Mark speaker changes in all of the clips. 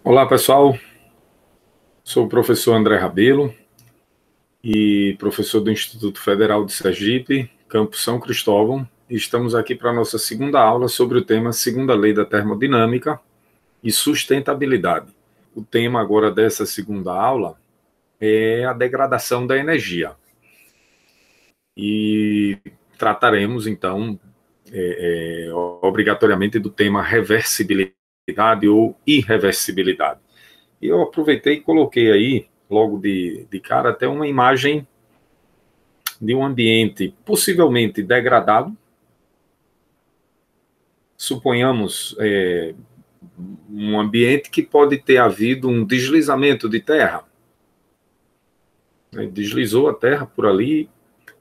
Speaker 1: Olá, pessoal. Sou o professor André Rabelo e professor do Instituto Federal de Sergipe, Campus São Cristóvão. E estamos aqui para a nossa segunda aula sobre o tema Segunda Lei da Termodinâmica e Sustentabilidade. O tema agora dessa segunda aula é a degradação da energia. E trataremos, então, obrigatoriamente do tema reversibilidade ou irreversibilidade. E eu aproveitei e coloquei aí, logo de cara, até uma imagem de um ambiente possivelmente degradado. Suponhamos um ambiente que pode ter havido um deslizamento de terra. Deslizou a terra por ali,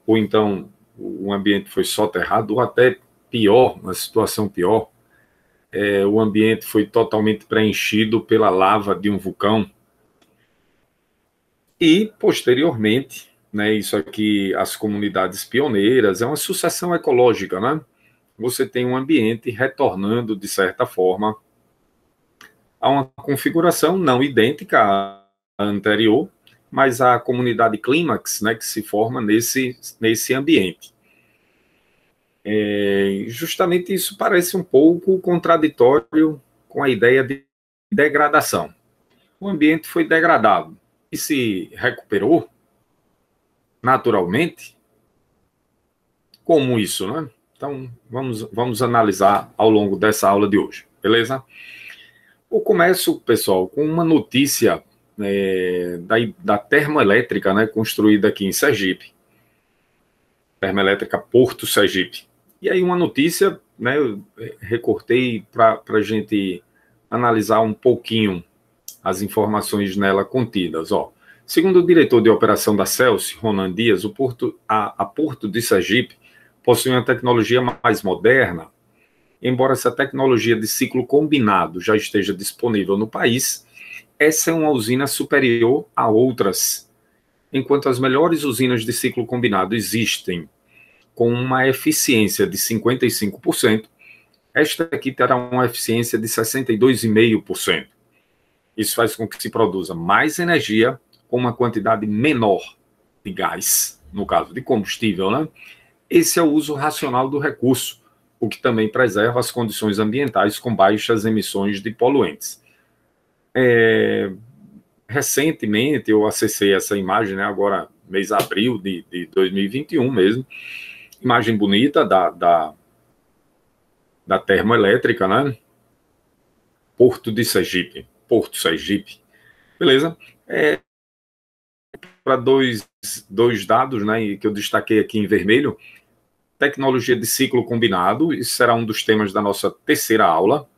Speaker 1: ou então o ambiente foi soterrado, ou até pior, uma situação pior, o ambiente foi totalmente preenchido pela lava de um vulcão. E, posteriormente, né, isso aqui, as comunidades pioneiras, é uma sucessão ecológica, né? Você tem um ambiente retornando, de certa forma, a uma configuração não idêntica à anterior, mas à comunidade clímax, né, que se forma nesse ambiente. Justamente isso parece um pouco contraditório com a ideia de degradação. O ambiente foi degradado e se recuperou naturalmente. Como isso, né? Então, vamos analisar ao longo dessa aula de hoje, beleza? Eu começo, pessoal, com uma notícia da termoelétrica, né, construída aqui em Sergipe. Termoelétrica Porto Sergipe. E aí uma notícia, né, eu recortei para a gente analisar um pouquinho as informações nela contidas. Segundo o diretor de operação da Celsi, Ronan Dias, a Porto de Sergipe possui uma tecnologia mais moderna. Embora essa tecnologia de ciclo combinado já esteja disponível no país, essa é uma usina superior a outras. Enquanto as melhores usinas de ciclo combinado existem com uma eficiência de 55%, esta aqui terá uma eficiência de 62,5%. Isso faz com que se produza mais energia com uma quantidade menor de gás, no caso de combustível, né? Esse é o uso racional do recurso, o que também preserva as condições ambientais com baixas emissões de poluentes. Recentemente eu acessei essa imagem, né, agora mês de abril de 2021 mesmo, imagem bonita da termoelétrica, né? Porto Sergipe, beleza? Para dois dados, né, que eu destaquei aqui em vermelho, tecnologia de ciclo combinado, isso será um dos temas da nossa terceira aula.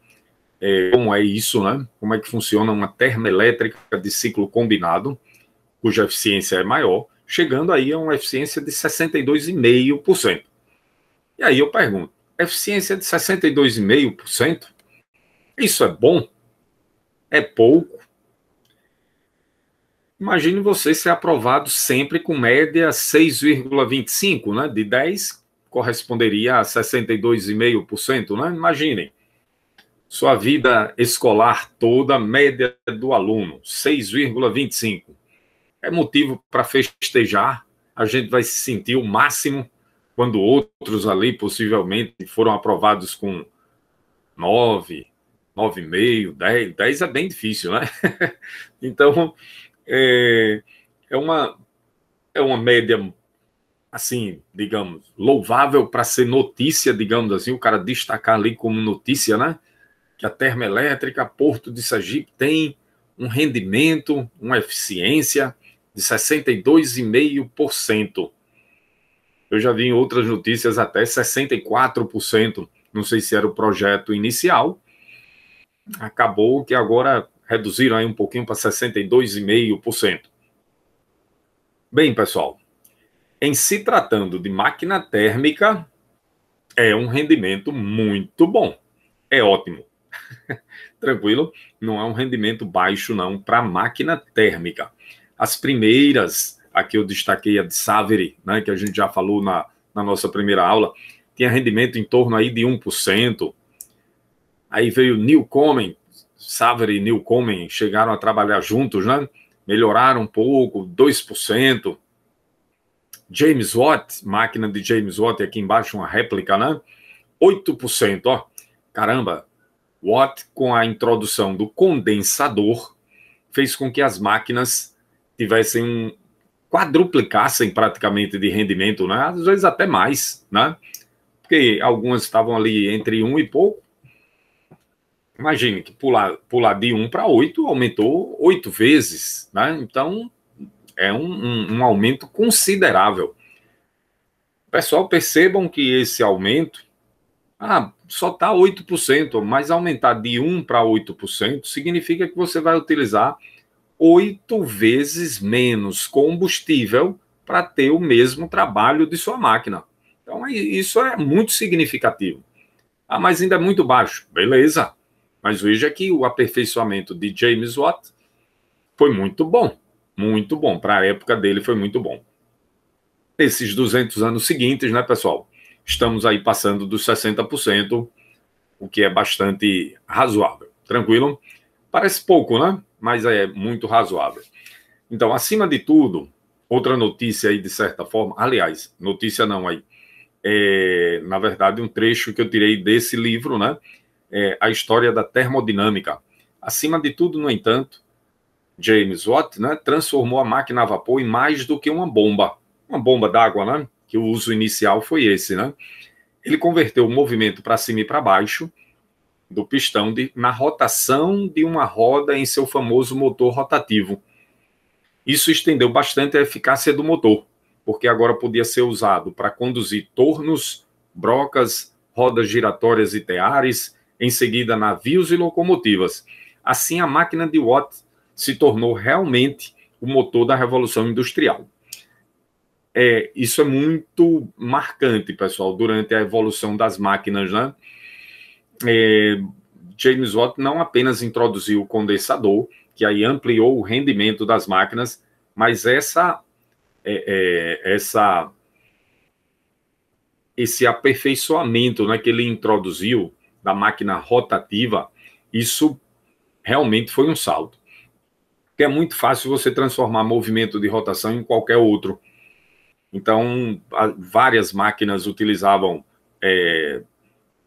Speaker 1: Como é isso, né? Como é que funciona uma termoelétrica de ciclo combinado, cuja eficiência é maior, chegando aí a uma eficiência de 62,5%. E aí eu pergunto, eficiência de 62,5%? Isso é bom? É pouco? Imagine você ser aprovado sempre com média 6,25, né? De 10 corresponderia a 62,5%, né? Imaginem. Sua vida escolar toda, média do aluno, 6,25. É motivo para festejar. A gente vai se sentir o máximo quando outros ali possivelmente foram aprovados com 9, 9,5, 10. 10 é bem difícil, né? Então, é, é uma, é uma média, assim, digamos, louvável para ser notícia, digamos assim, o cara destacar ali como notícia, né? Que a termoelétrica Porto de Sergipe tem um rendimento, uma eficiência de 62,5%. Eu já vi em outras notícias até 64%. Não sei se era o projeto inicial. Acabou que agora reduziram aí um pouquinho para 62,5%. Bem, pessoal, em se tratando de máquina térmica, é um rendimento muito bom. É ótimo. Tranquilo? Não é um rendimento baixo, não, para máquina térmica. As primeiras, aqui eu destaquei a de Savery, né, que a gente já falou na nossa primeira aula, tinha rendimento em torno aí de 1%. Aí veio Newcomen, Savery e Newcomen chegaram a trabalhar juntos, né? Melhoraram um pouco, 2%. James Watt, máquina de James Watt, aqui embaixo uma réplica, né? 8%, ó. Caramba, Watt, com a introdução do condensador, fez com que as máquinas tivessem quadruplicassem praticamente de rendimento, né? Às vezes até mais, né? Porque algumas estavam ali entre 1 e pouco. Imagine que pular de 1 para 8 aumentou 8 vezes, né? Então, é um aumento considerável. Pessoal, percebam que esse aumento, só está 8%, mas aumentar de 1 para 8% significa que você vai utilizar 8 vezes menos combustível para ter o mesmo trabalho de sua máquina. Então, isso é muito significativo. Mas ainda é muito baixo. Beleza. Mas veja que o aperfeiçoamento de James Watt foi muito bom. Muito bom. Para a época dele foi muito bom. Esses 200 anos seguintes, né, pessoal? Estamos aí passando dos 60%, o que é bastante razoável. Tranquilo? Parece pouco, né? Mas é muito razoável. Então, acima de tudo, outra notícia aí, de certa forma, aliás, notícia não aí, na verdade, um trecho que eu tirei desse livro, né? A história da termodinâmica. Acima de tudo, no entanto, James Watt, né, transformou a máquina a vapor em mais do que uma bomba d'água, né? Que o uso inicial foi esse, né? Ele converteu o movimento para cima e para baixo do pistão na rotação de uma roda em seu famoso motor rotativo. Isso estendeu bastante a eficácia do motor, porque agora podia ser usado para conduzir tornos, brocas, rodas giratórias e teares, em seguida navios e locomotivas. Assim, a máquina de Watt se tornou realmente o motor da Revolução Industrial. Isso é muito marcante, pessoal, durante a evolução das máquinas, né? James Watt não apenas introduziu o condensador, que aí ampliou o rendimento das máquinas, mas esse aperfeiçoamento, né, que ele introduziu da máquina rotativa, isso realmente foi um salto. Porque é muito fácil você transformar movimento de rotação em qualquer outro. Então, várias máquinas utilizavam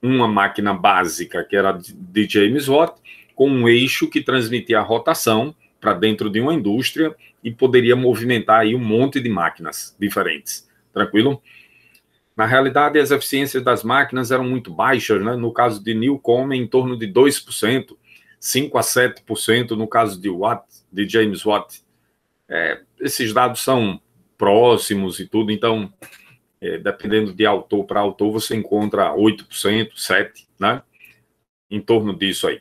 Speaker 1: uma máquina básica, que era de James Watt, com um eixo que transmitia a rotação para dentro de uma indústria e poderia movimentar aí um monte de máquinas diferentes. Tranquilo? Na realidade, as eficiências das máquinas eram muito baixas, né? No caso de Newcomen, em torno de 2%, 5 a 7% no caso de James Watt. Esses dados são próximos e tudo, então, dependendo de autor para autor, você encontra 8%, 7%, né? Em torno disso aí.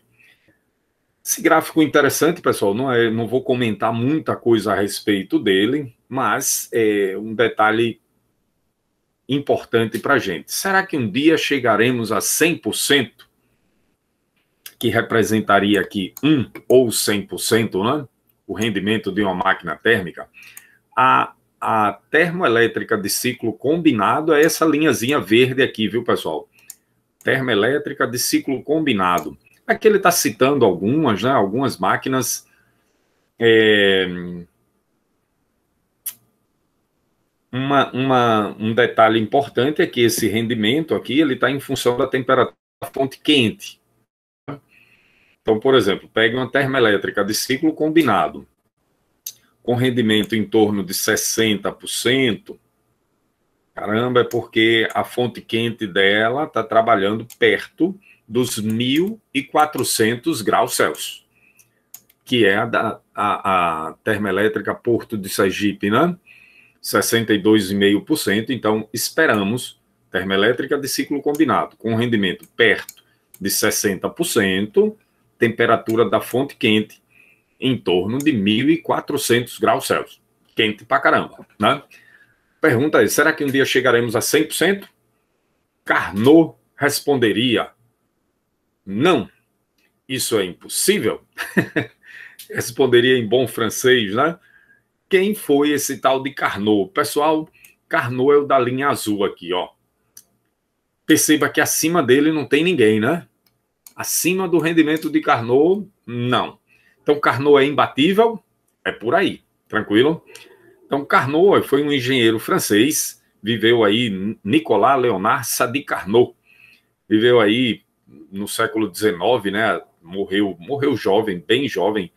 Speaker 1: Esse gráfico interessante, pessoal, não vou comentar muita coisa a respeito dele, mas é um detalhe importante para a gente. Será que um dia chegaremos a 100%, que representaria aqui 1 ou 100%, né? O rendimento de uma máquina térmica? A termoelétrica de ciclo combinado é essa linhazinha verde aqui, viu, pessoal? Termoelétrica de ciclo combinado. Aqui ele está citando algumas, né? Algumas máquinas. Um detalhe importante é que esse rendimento aqui ele está em função da temperatura da fonte quente. Então, por exemplo, pegue uma termoelétrica de ciclo combinado, com rendimento em torno de 60%. Caramba, é porque a fonte quente dela está trabalhando perto dos 1.400 graus Celsius, que é a termoelétrica Porto de Sergipe, né? 62,5%. Então, esperamos termoelétrica de ciclo combinado, com rendimento perto de 60%, temperatura da fonte quente em torno de 1.400 graus Celsius. Quente pra caramba, né? Pergunta é, será que um dia chegaremos a 100%? Carnot responderia, não, isso é impossível. Responderia em bom francês, né? Quem foi esse tal de Carnot? Pessoal, Carnot é o da linha azul aqui, ó. Perceba que acima dele não tem ninguém, né? Acima do rendimento de Carnot, não. Então, Carnot é imbatível? É por aí, tranquilo? Então, Carnot foi um engenheiro francês, viveu aí, Nicolas Léonard Sadi Carnot, viveu aí no século XIX, né? Morreu jovem, bem jovem,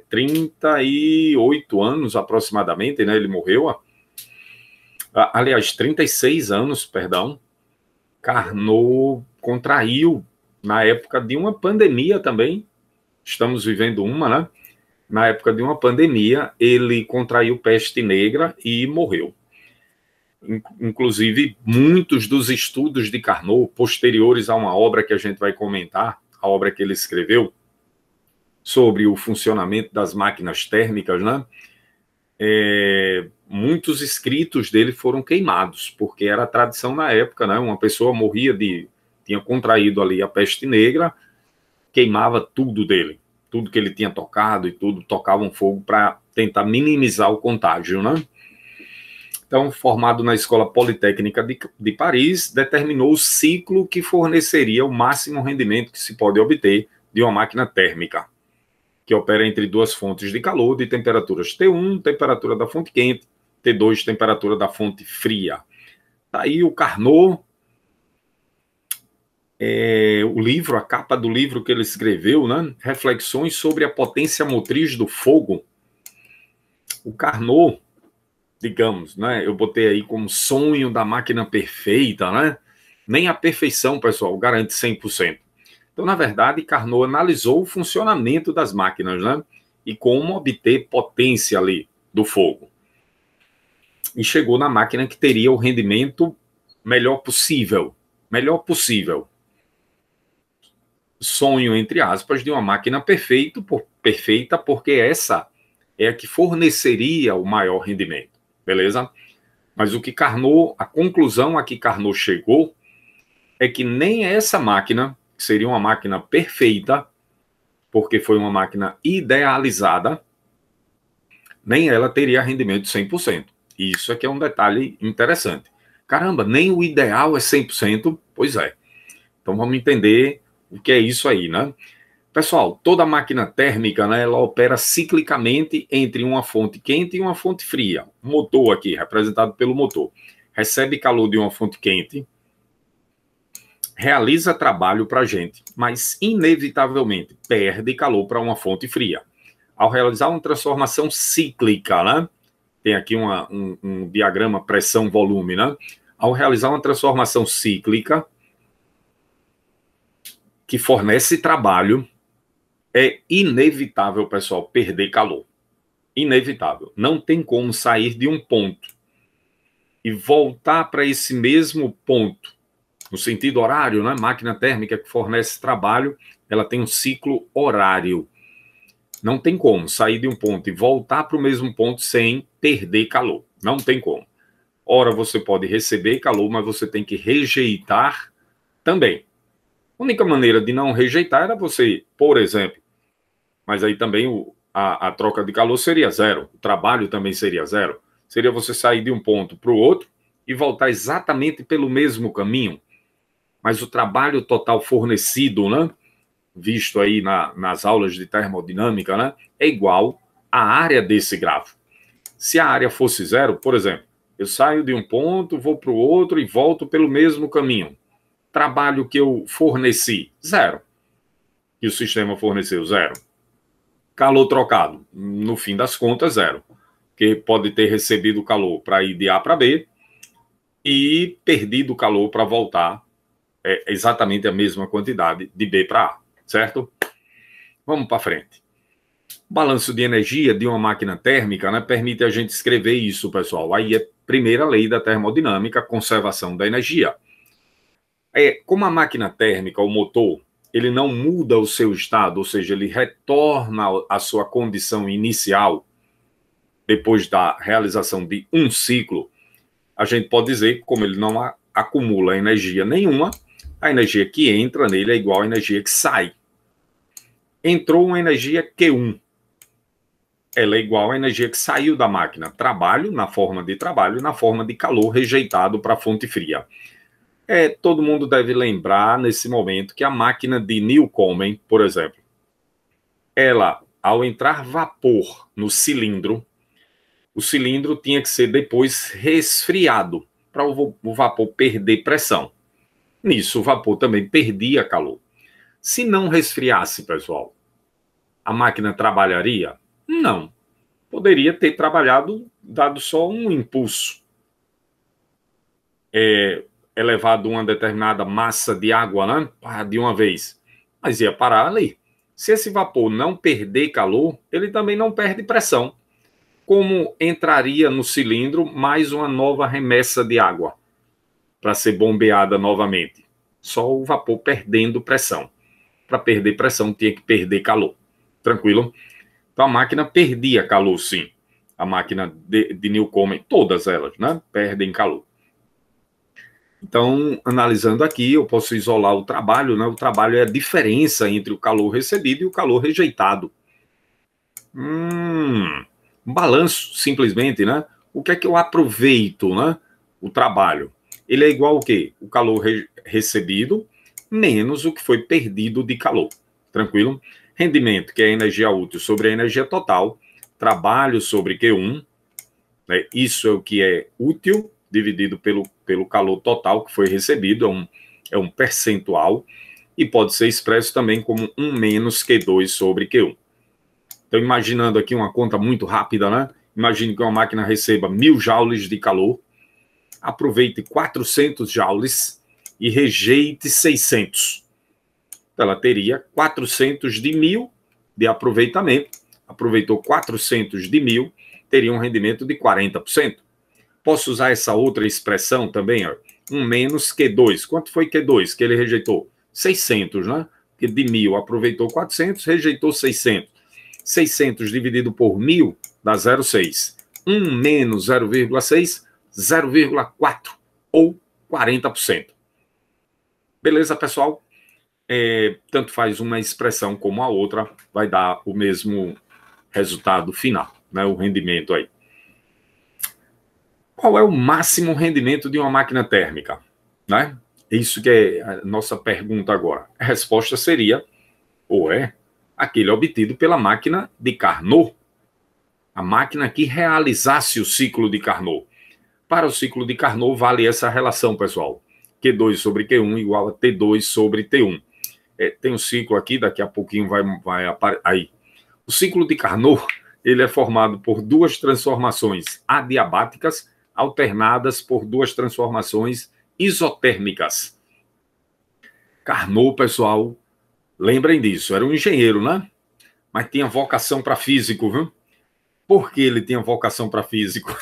Speaker 1: 38 anos aproximadamente, né? Ele morreu, aliás, 36 anos, perdão. Carnot contraiu na época de uma pandemia também, estamos vivendo uma, né? Na época de uma pandemia, ele contraiu peste negra e morreu. Inclusive, muitos dos estudos de Carnot, posteriores a uma obra que a gente vai comentar, a obra que ele escreveu, sobre o funcionamento das máquinas térmicas, né? Muitos escritos dele foram queimados, porque era a tradição na época, né? Uma pessoa tinha contraído ali a peste negra, queimava tudo dele, tudo que ele tinha tocado e tudo, tocavam fogo para tentar minimizar o contágio, né? Então, formado na Escola Politécnica de Paris, determinou o ciclo que forneceria o máximo rendimento que se pode obter de uma máquina térmica, que opera entre duas fontes de calor de temperaturas T1, temperatura da fonte quente, T2, temperatura da fonte fria. Daí o Carnot, o livro, a capa do livro que ele escreveu, né? Reflexões sobre a potência motriz do fogo. O Carnot, digamos, né? Eu botei aí como sonho da máquina perfeita, né? Nem a perfeição, pessoal, garante 100%. Então, na verdade, Carnot analisou o funcionamento das máquinas, né? E como obter potência ali do fogo. E chegou na máquina que teria o rendimento melhor possível. Melhor possível. Sonho, entre aspas, de uma máquina perfeita, porque essa é a que forneceria o maior rendimento. Beleza? Mas o que Carnot, a conclusão a que Carnot chegou é que nem essa máquina, que seria uma máquina perfeita, porque foi uma máquina idealizada, nem ela teria rendimento de 100%. Isso é que é um detalhe interessante. Caramba, nem o ideal é 100%? Pois é. Então vamos entender o que é isso aí, né? Pessoal, toda máquina térmica, né, ela opera ciclicamente entre uma fonte quente e uma fonte fria. O motor aqui, representado pelo motor, recebe calor de uma fonte quente, realiza trabalho para a gente, mas inevitavelmente perde calor para uma fonte fria. Ao realizar uma transformação cíclica, né? Tem aqui um diagrama pressão-volume, né? Ao realizar uma transformação cíclica que fornece trabalho, é inevitável, pessoal, perder calor. Inevitável. Não tem como sair de um ponto e voltar para esse mesmo ponto, no sentido horário, né? Máquina térmica que fornece trabalho, ela tem um ciclo horário. Não tem como sair de um ponto e voltar para o mesmo ponto sem perder calor. Não tem como. Ora, você pode receber calor, mas você tem que rejeitar também. A única maneira de não rejeitar era você, por exemplo, mas aí também a troca de calor seria zero, o trabalho também seria zero. Seria você sair de um ponto para o outro e voltar exatamente pelo mesmo caminho, mas o trabalho total fornecido, né, visto aí nas aulas de termodinâmica, né, é igual à área desse grafo. Se a área fosse zero, por exemplo, eu saio de um ponto, vou para o outro e volto pelo mesmo caminho. Trabalho que eu forneci, zero. E o sistema forneceu, zero. Calor trocado, no fim das contas, zero. Porque pode ter recebido calor para ir de A para B e perdido calor para voltar exatamente a mesma quantidade de B para A, certo? Vamos para frente. Balanço de energia de uma máquina térmica, né, permite a gente escrever isso, pessoal. Aí é a primeira lei da termodinâmica, conservação da energia. Como a máquina térmica, o motor, ele não muda o seu estado, ou seja, ele retorna à sua condição inicial depois da realização de um ciclo, a gente pode dizer que, como ele não acumula energia nenhuma, a energia que entra nele é igual à energia que sai. Entrou uma energia Q1, ela é igual à energia que saiu da máquina. Trabalho na forma de trabalho, na forma de calor rejeitado para a fonte fria. Todo mundo deve lembrar nesse momento que a máquina de Newcomen, por exemplo, ela, ao entrar vapor no cilindro, o cilindro tinha que ser depois resfriado para o vapor perder pressão. Nisso, o vapor também perdia calor. Se não resfriasse, pessoal, a máquina trabalharia? Não. Poderia ter trabalhado, dado só um impulso. Elevado uma determinada massa de água, né, de uma vez, mas ia parar ali. Se esse vapor não perder calor, ele também não perde pressão. Como entraria no cilindro mais uma nova remessa de água para ser bombeada novamente? Só o vapor perdendo pressão. Para perder pressão, tinha que perder calor. Tranquilo? Então a máquina perdia calor, sim. A máquina de Newcomen, todas elas, né, perdem calor. Então, analisando aqui, eu posso isolar o trabalho, né? O trabalho é a diferença entre o calor recebido e o calor rejeitado. Um balanço, simplesmente, né? O que é que eu aproveito, né? O trabalho. Ele é igual ao quê? O calor recebido menos o que foi perdido de calor. Tranquilo? Rendimento, que é a energia útil sobre a energia total. Trabalho sobre Q1. Né? Isso é o que é útil, dividido pelo calor total que foi recebido, é um percentual, e pode ser expresso também como 1 menos Q2 sobre Q1. Então, imaginando aqui uma conta muito rápida, né? Imagine que uma máquina receba 1000 joules de calor, aproveite 400 joules e rejeite 600. Então, ela teria 400 de 1000 de aproveitamento, aproveitou 400 de 1000, teria um rendimento de 40%. Posso usar essa outra expressão também, ó, 1 menos Q2. Quanto foi Q2 que ele rejeitou? 600, né? Porque de 1000 aproveitou 400, rejeitou 600. 600 dividido por 1000 dá 0,6. 1 menos 0,6, 0,4 ou 40%. Beleza, pessoal? Tanto faz uma expressão como a outra, vai dar o mesmo resultado final, né? O rendimento aí. Qual é o máximo rendimento de uma máquina térmica? Né? Isso que é a nossa pergunta agora. A resposta seria, aquele obtido pela máquina de Carnot. A máquina que realizasse o ciclo de Carnot. Para o ciclo de Carnot vale essa relação, pessoal. Q2 sobre Q1 igual a T2 sobre T1. Tem um ciclo aqui, daqui a pouquinho vai aparecer aí. O ciclo de Carnot, ele é formado por duas transformações adiabáticas alternadas por duas transformações isotérmicas. Carnot, pessoal, lembrem disso, era um engenheiro, né? Mas tinha vocação para físico, viu? Por que ele tinha vocação para físico?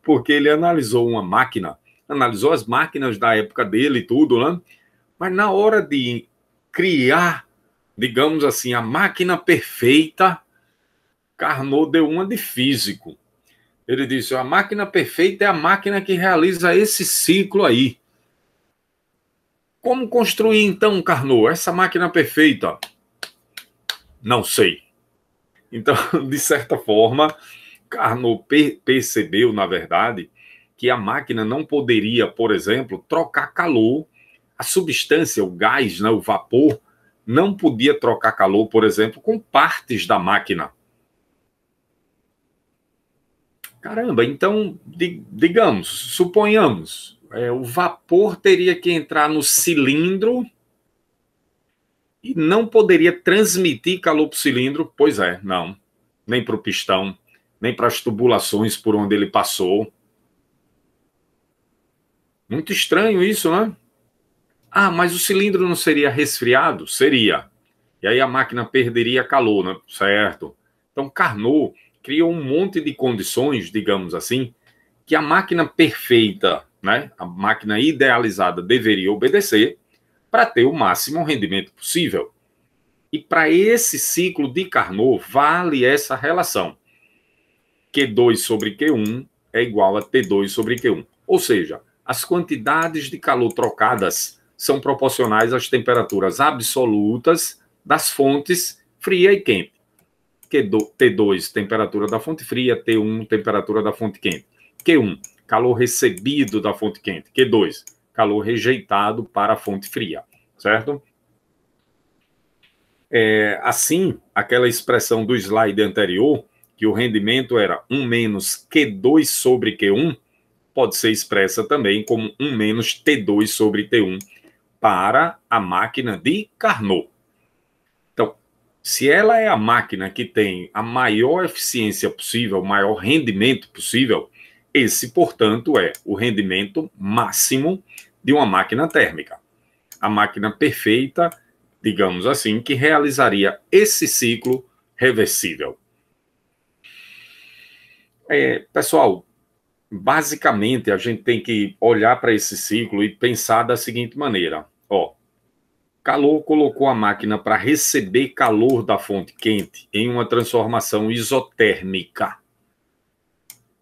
Speaker 1: Porque ele analisou uma máquina, analisou as máquinas da época dele e tudo, né? Mas na hora de criar, digamos assim, a máquina perfeita, Carnot deu uma de físico. Ele disse, a máquina perfeita é a máquina que realiza esse ciclo aí. Como construir, então, Carnot, essa máquina perfeita? Não sei. Então, de certa forma, Carnot percebeu, na verdade, que a máquina não poderia, por exemplo, trocar calor. A substância, o gás, né, o vapor, não podia trocar calor, por exemplo, com partes da máquina. Caramba, então, digamos, suponhamos, o vapor teria que entrar no cilindro e não poderia transmitir calor para o cilindro? Pois é, não. Nem para o pistão, nem para as tubulações por onde ele passou. Muito estranho isso, né? Ah, mas o cilindro não seria resfriado? Seria. E aí a máquina perderia calor, né? Certo. Então, Carnot criou um monte de condições, digamos assim, que a máquina perfeita, né, a máquina idealizada deveria obedecer para ter o máximo rendimento possível. E para esse ciclo de Carnot vale essa relação. Q2 sobre Q1 é igual a T2 sobre Q1. Ou seja, as quantidades de calor trocadas são proporcionais às temperaturas absolutas das fontes fria e quente. T2, temperatura da fonte fria, T1, temperatura da fonte quente. Q1, calor recebido da fonte quente. Q2, calor rejeitado para a fonte fria, certo? Assim, aquela expressão do slide anterior, que o rendimento era 1 menos Q2 sobre Q1, pode ser expressa também como 1 menos T2 sobre T1 para a máquina de Carnot. Então, se ela é a máquina que tem a maior eficiência possível, o maior rendimento possível, esse, portanto, é o rendimento máximo de uma máquina térmica. A máquina perfeita, digamos assim, que realizaria esse ciclo reversível. Pessoal, basicamente, a gente tem que olhar para esse ciclo e pensar da seguinte maneira. Calor colocou a máquina para receber calor da fonte quente em uma transformação isotérmica.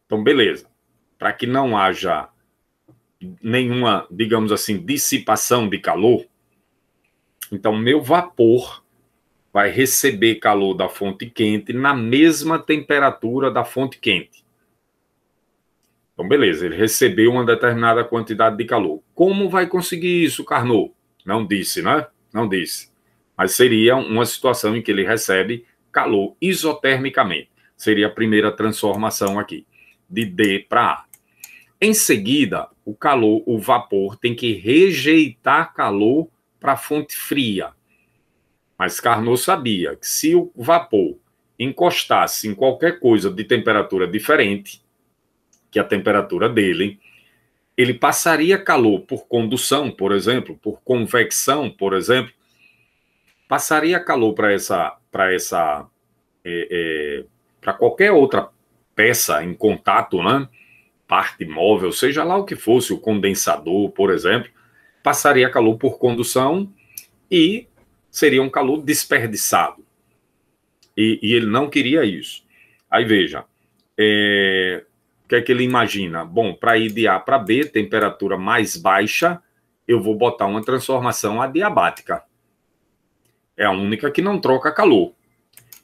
Speaker 1: Então, beleza. Para que não haja nenhuma, digamos assim, dissipação de calor, então meu vapor vai receber calor da fonte quente na mesma temperatura da fonte quente. Então, beleza, ele recebeu uma determinada quantidade de calor. Como vai conseguir isso, Carnot? Não disse, né? Não disse. Mas seria uma situação em que ele recebe calor isotermicamente. Seria a primeira transformação aqui, de D para A. Em seguida, o vapor tem que rejeitar calor para a fonte fria. Mas Carnot sabia que se o vapor encostasse em qualquer coisa de temperatura diferente que a temperatura dele, ele passaria calor por condução, por exemplo, por convecção, por exemplo, passaria calor para qualquer outra peça em contato, né? Parte móvel, seja lá o que fosse, o condensador, por exemplo, passaria calor por condução e seria um calor desperdiçado. E ele não queria isso. Aí veja, o que é que ele imagina? Bom, para ir de A para B, temperatura mais baixa, eu vou botar uma transformação adiabática. É a única que não troca calor.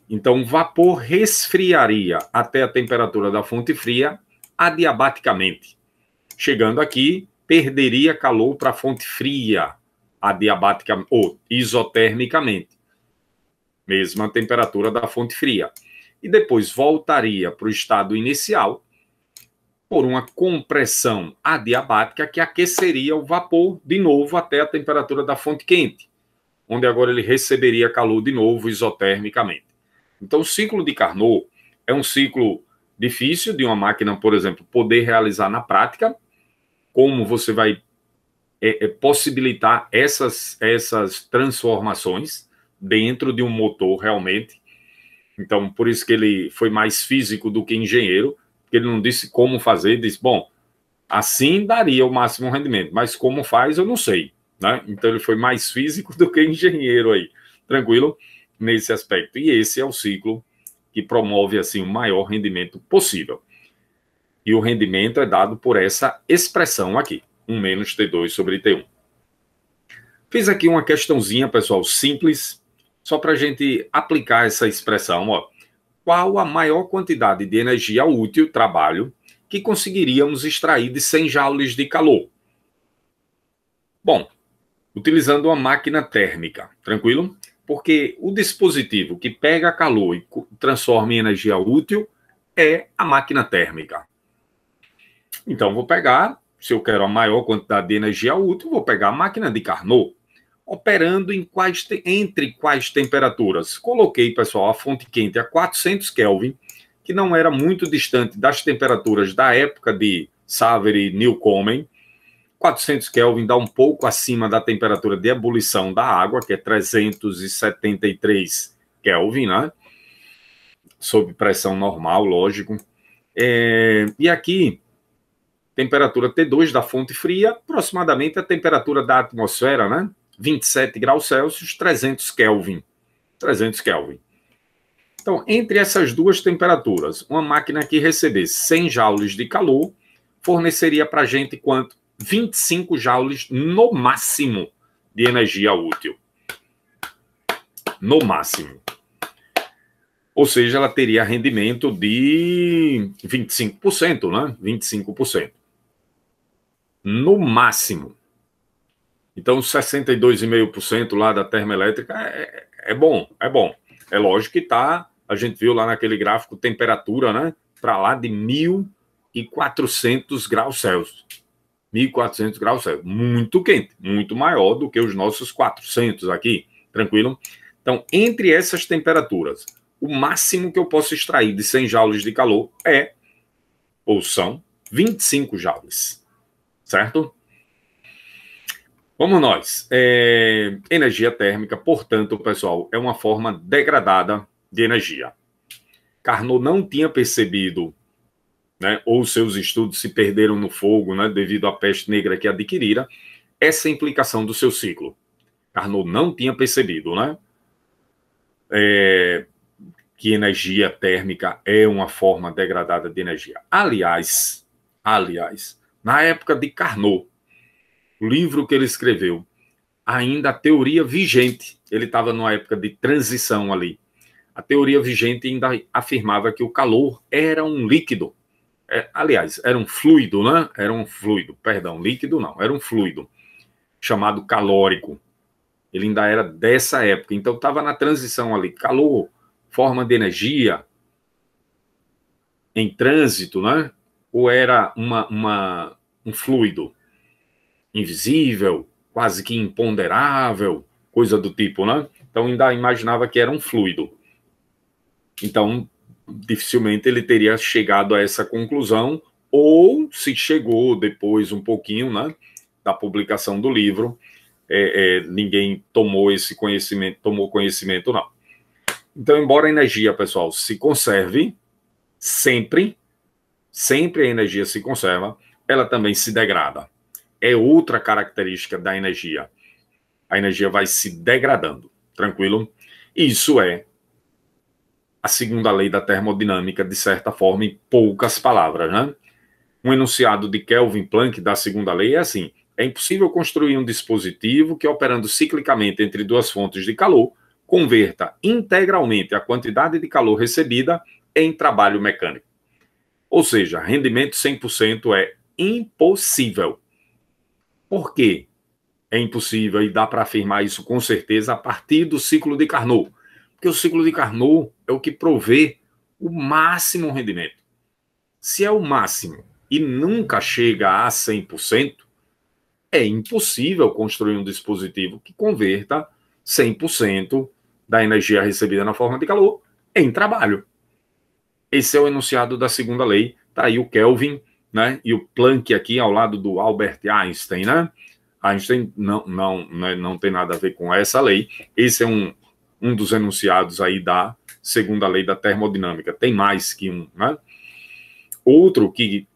Speaker 1: Então, o vapor resfriaria até a temperatura da fonte fria adiabaticamente. Chegando aqui, perderia calor para a fonte fria adiabaticamente ou isotermicamente. Mesma temperatura da fonte fria. E depois voltaria para o estado inicial por uma compressão adiabática que aqueceria o vapor de novo até a temperatura da fonte quente, onde agora ele receberia calor de novo isotermicamente. Então, o ciclo de Carnot é um ciclo difícil de uma máquina, por exemplo, poder realizar na prática. Como você vai possibilitar essas transformações dentro de um motor realmente. Então, por isso que ele foi mais físico do que engenheiro, porque ele não disse como fazer, disse, bom, assim daria o máximo rendimento, mas como faz eu não sei, né? Então ele foi mais físico do que engenheiro aí, tranquilo? Nesse aspecto. E esse é o ciclo que promove assim o maior rendimento possível. E o rendimento é dado por essa expressão aqui, 1 menos T2 sobre T1. Fiz aqui uma questãozinha, pessoal, simples, só para a gente aplicar essa expressão. Qual a maior quantidade de energia útil, trabalho, que conseguiríamos extrair de 100 joules de calor? Bom, utilizando uma máquina térmica, tranquilo? Porque o dispositivo que pega calor e transforma em energia útil é a máquina térmica. Então, vou pegar, se eu quero a maior quantidade de energia útil, vou pegar a máquina de Carnot, operando entre quais temperaturas? Coloquei, pessoal, a fonte quente a 400 Kelvin, que não era muito distante das temperaturas da época de Savery e Newcomen. 400 Kelvin dá um pouco acima da temperatura de ebulição da água, que é 373 Kelvin, né? Sob pressão normal, lógico. E aqui, temperatura T2 da fonte fria, aproximadamente a temperatura da atmosfera, né? 27 graus Celsius, 300 Kelvin. 300 Kelvin. Então, entre essas duas temperaturas, uma máquina que recebesse 100 joules de calor forneceria para a gente quanto? 25 joules no máximo de energia útil. No máximo. Ou seja, ela teria rendimento de 25%, né? 25%. No máximo. Então, 62,5% lá da termoelétrica é bom, é bom. É lógico que tá, a gente viu lá naquele gráfico temperatura, né? Para lá de 1.400 graus Celsius. 1.400 graus Celsius. Muito quente, muito maior do que os nossos 400 aqui, tranquilo? Então, entre essas temperaturas, o máximo que eu posso extrair de 100 joules de calor ou são 25 joules, certo? Vamos nós. Energia térmica, portanto, pessoal, é uma forma degradada de energia. Carnot não tinha percebido, né, ou seus estudos se perderam no fogo, né, devido à peste negra que adquirira, essa implicação do seu ciclo. Carnot não tinha percebido, né, que energia térmica é uma forma degradada de energia. Aliás, na época de Carnot, o livro que ele escreveu, ainda a teoria vigente, ele estava numa época de transição ali, a teoria vigente ainda afirmava que o calor era um líquido. Aliás, era um fluido, né? Era um fluido, perdão, líquido não, era um fluido, chamado calórico. Ele ainda era dessa época, então estava na transição ali, calor, forma de energia, em trânsito, né? Ou era um fluido invisível, quase que imponderável, coisa do tipo, né? Então ainda imaginava que era um fluido. Então, dificilmente ele teria chegado a essa conclusão, ou se chegou depois um pouquinho, né, da publicação do livro, ninguém tomou esse conhecimento, tomou conhecimento, não. Então, embora a energia, pessoal, se conserve, sempre a energia se conserva, ela também se degrada. É outra característica da energia. A energia vai se degradando, tranquilo? Isso é a segunda lei da termodinâmica, de certa forma, em poucas palavras, né? Um enunciado de Kelvin Planck da segunda lei é assim: é impossível construir um dispositivo que, operando ciclicamente entre duas fontes de calor, converta integralmente a quantidade de calor recebida em trabalho mecânico. Ou seja, rendimento 100% é impossível. Por quê? É impossível, e dá para afirmar isso com certeza a partir do ciclo de Carnot. Porque o ciclo de Carnot é o que provê o máximo rendimento. Se é o máximo e nunca chega a 100%, é impossível construir um dispositivo que converta 100% da energia recebida na forma de calor em trabalho. Esse é o enunciado da segunda lei. Está aí o Kelvin, né, e o Planck aqui ao lado do Albert Einstein, né? Einstein não tem nada a ver com essa lei. Esse é um dos enunciados aí da segunda lei da termodinâmica. Tem mais que um, né? Outro que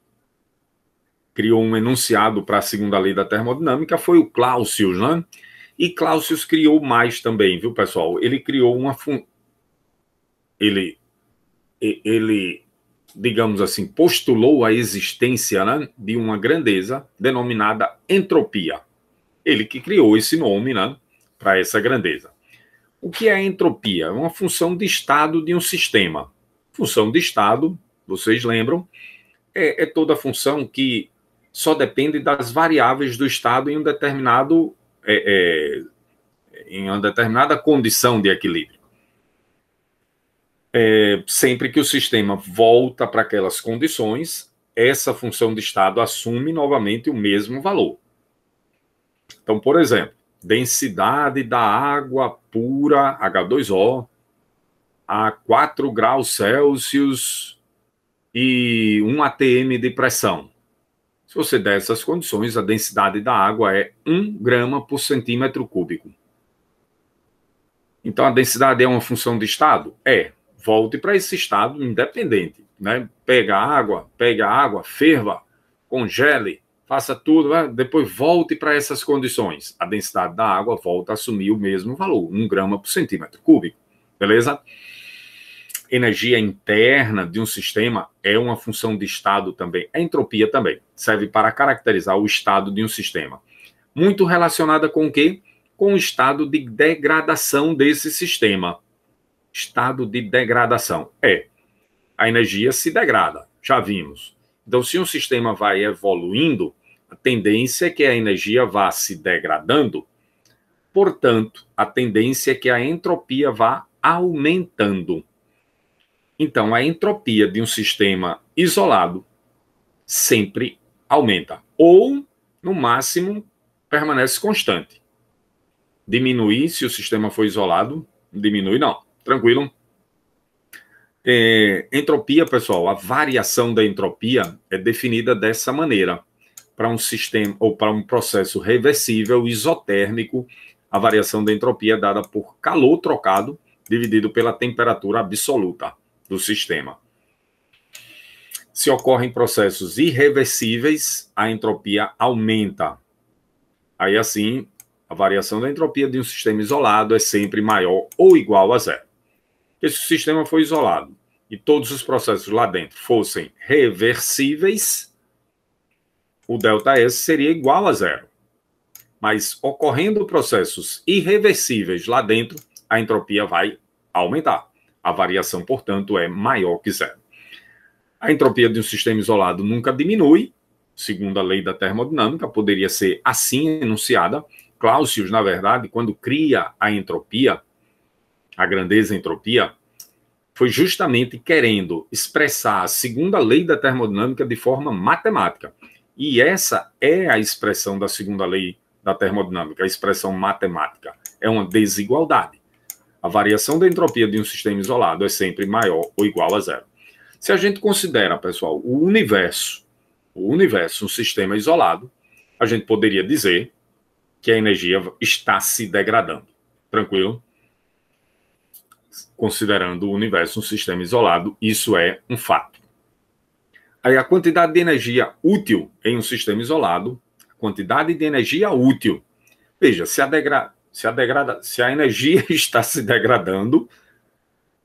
Speaker 1: criou um enunciado para a segunda lei da termodinâmica foi o Clausius, né? E Clausius criou mais também, viu, pessoal? Ele criou ele, digamos assim, postulou a existência, né, de uma grandeza denominada entropia. Ele que criou esse nome, né, para essa grandeza. O que é a entropia? É uma função de estado de um sistema. Função de estado, vocês lembram, é toda função que só depende das variáveis do estado em em uma determinada condição de equilíbrio. Sempre que o sistema volta para aquelas condições, essa função de estado assume novamente o mesmo valor. Então, por exemplo, densidade da água pura, H2O, a 4 graus Celsius e 1 atm de pressão. Se você der essas condições, a densidade da água é 1 grama por centímetro cúbico. Então, a densidade é uma função de estado? Volte para esse estado independente, né? Pegue a água, ferva, congele, faça tudo, né? Depois volte para essas condições. A densidade da água volta a assumir o mesmo valor, 1 grama por centímetro cúbico, beleza? Energia interna de um sistema é uma função de estado também. A entropia também serve para caracterizar o estado de um sistema. Muito relacionada com o quê? Com o estado de degradação desse sistema. Estado de degradação. A energia se degrada, já vimos. Então, se um sistema vai evoluindo, A tendência é que a energia vá se degradando, portanto, a tendência é que a entropia vá aumentando. Então, a entropia de um sistema isolado sempre aumenta, ou, no máximo, permanece constante. Diminuir se o sistema for isolado, diminui não, tranquilo. Entropia, pessoal, a variação da entropia é definida dessa maneira. Para um sistema ou para um processo reversível isotérmico, a variação da entropia é dada por calor trocado dividido pela temperatura absoluta do sistema. Se ocorrem processos irreversíveis, a entropia aumenta. Aí, assim, a variação da entropia de um sistema isolado é sempre maior ou igual a zero. Porque se o sistema for isolado e todos os processos lá dentro fossem reversíveis, o ΔS seria igual a zero. Mas ocorrendo processos irreversíveis lá dentro, a entropia vai aumentar. A variação, portanto, é maior que zero. A entropia de um sistema isolado nunca diminui, segundo a lei da termodinâmica, poderia ser assim enunciada. Clausius, na verdade, quando cria a entropia, a grandeza entropia, foi justamente querendo expressar a segunda lei da termodinâmica de forma matemática. E essa é a expressão da segunda lei da termodinâmica, a expressão matemática. É uma desigualdade. A variação da entropia de um sistema isolado é sempre maior ou igual a zero. Se a gente considera, pessoal, o universo um sistema isolado, a gente poderia dizer que a energia está se degradando. Tranquilo? Considerando o universo um sistema isolado, isso é um fato. Aí a quantidade de energia útil em um sistema isolado, a quantidade de energia útil. Veja, se a energia está se degradando,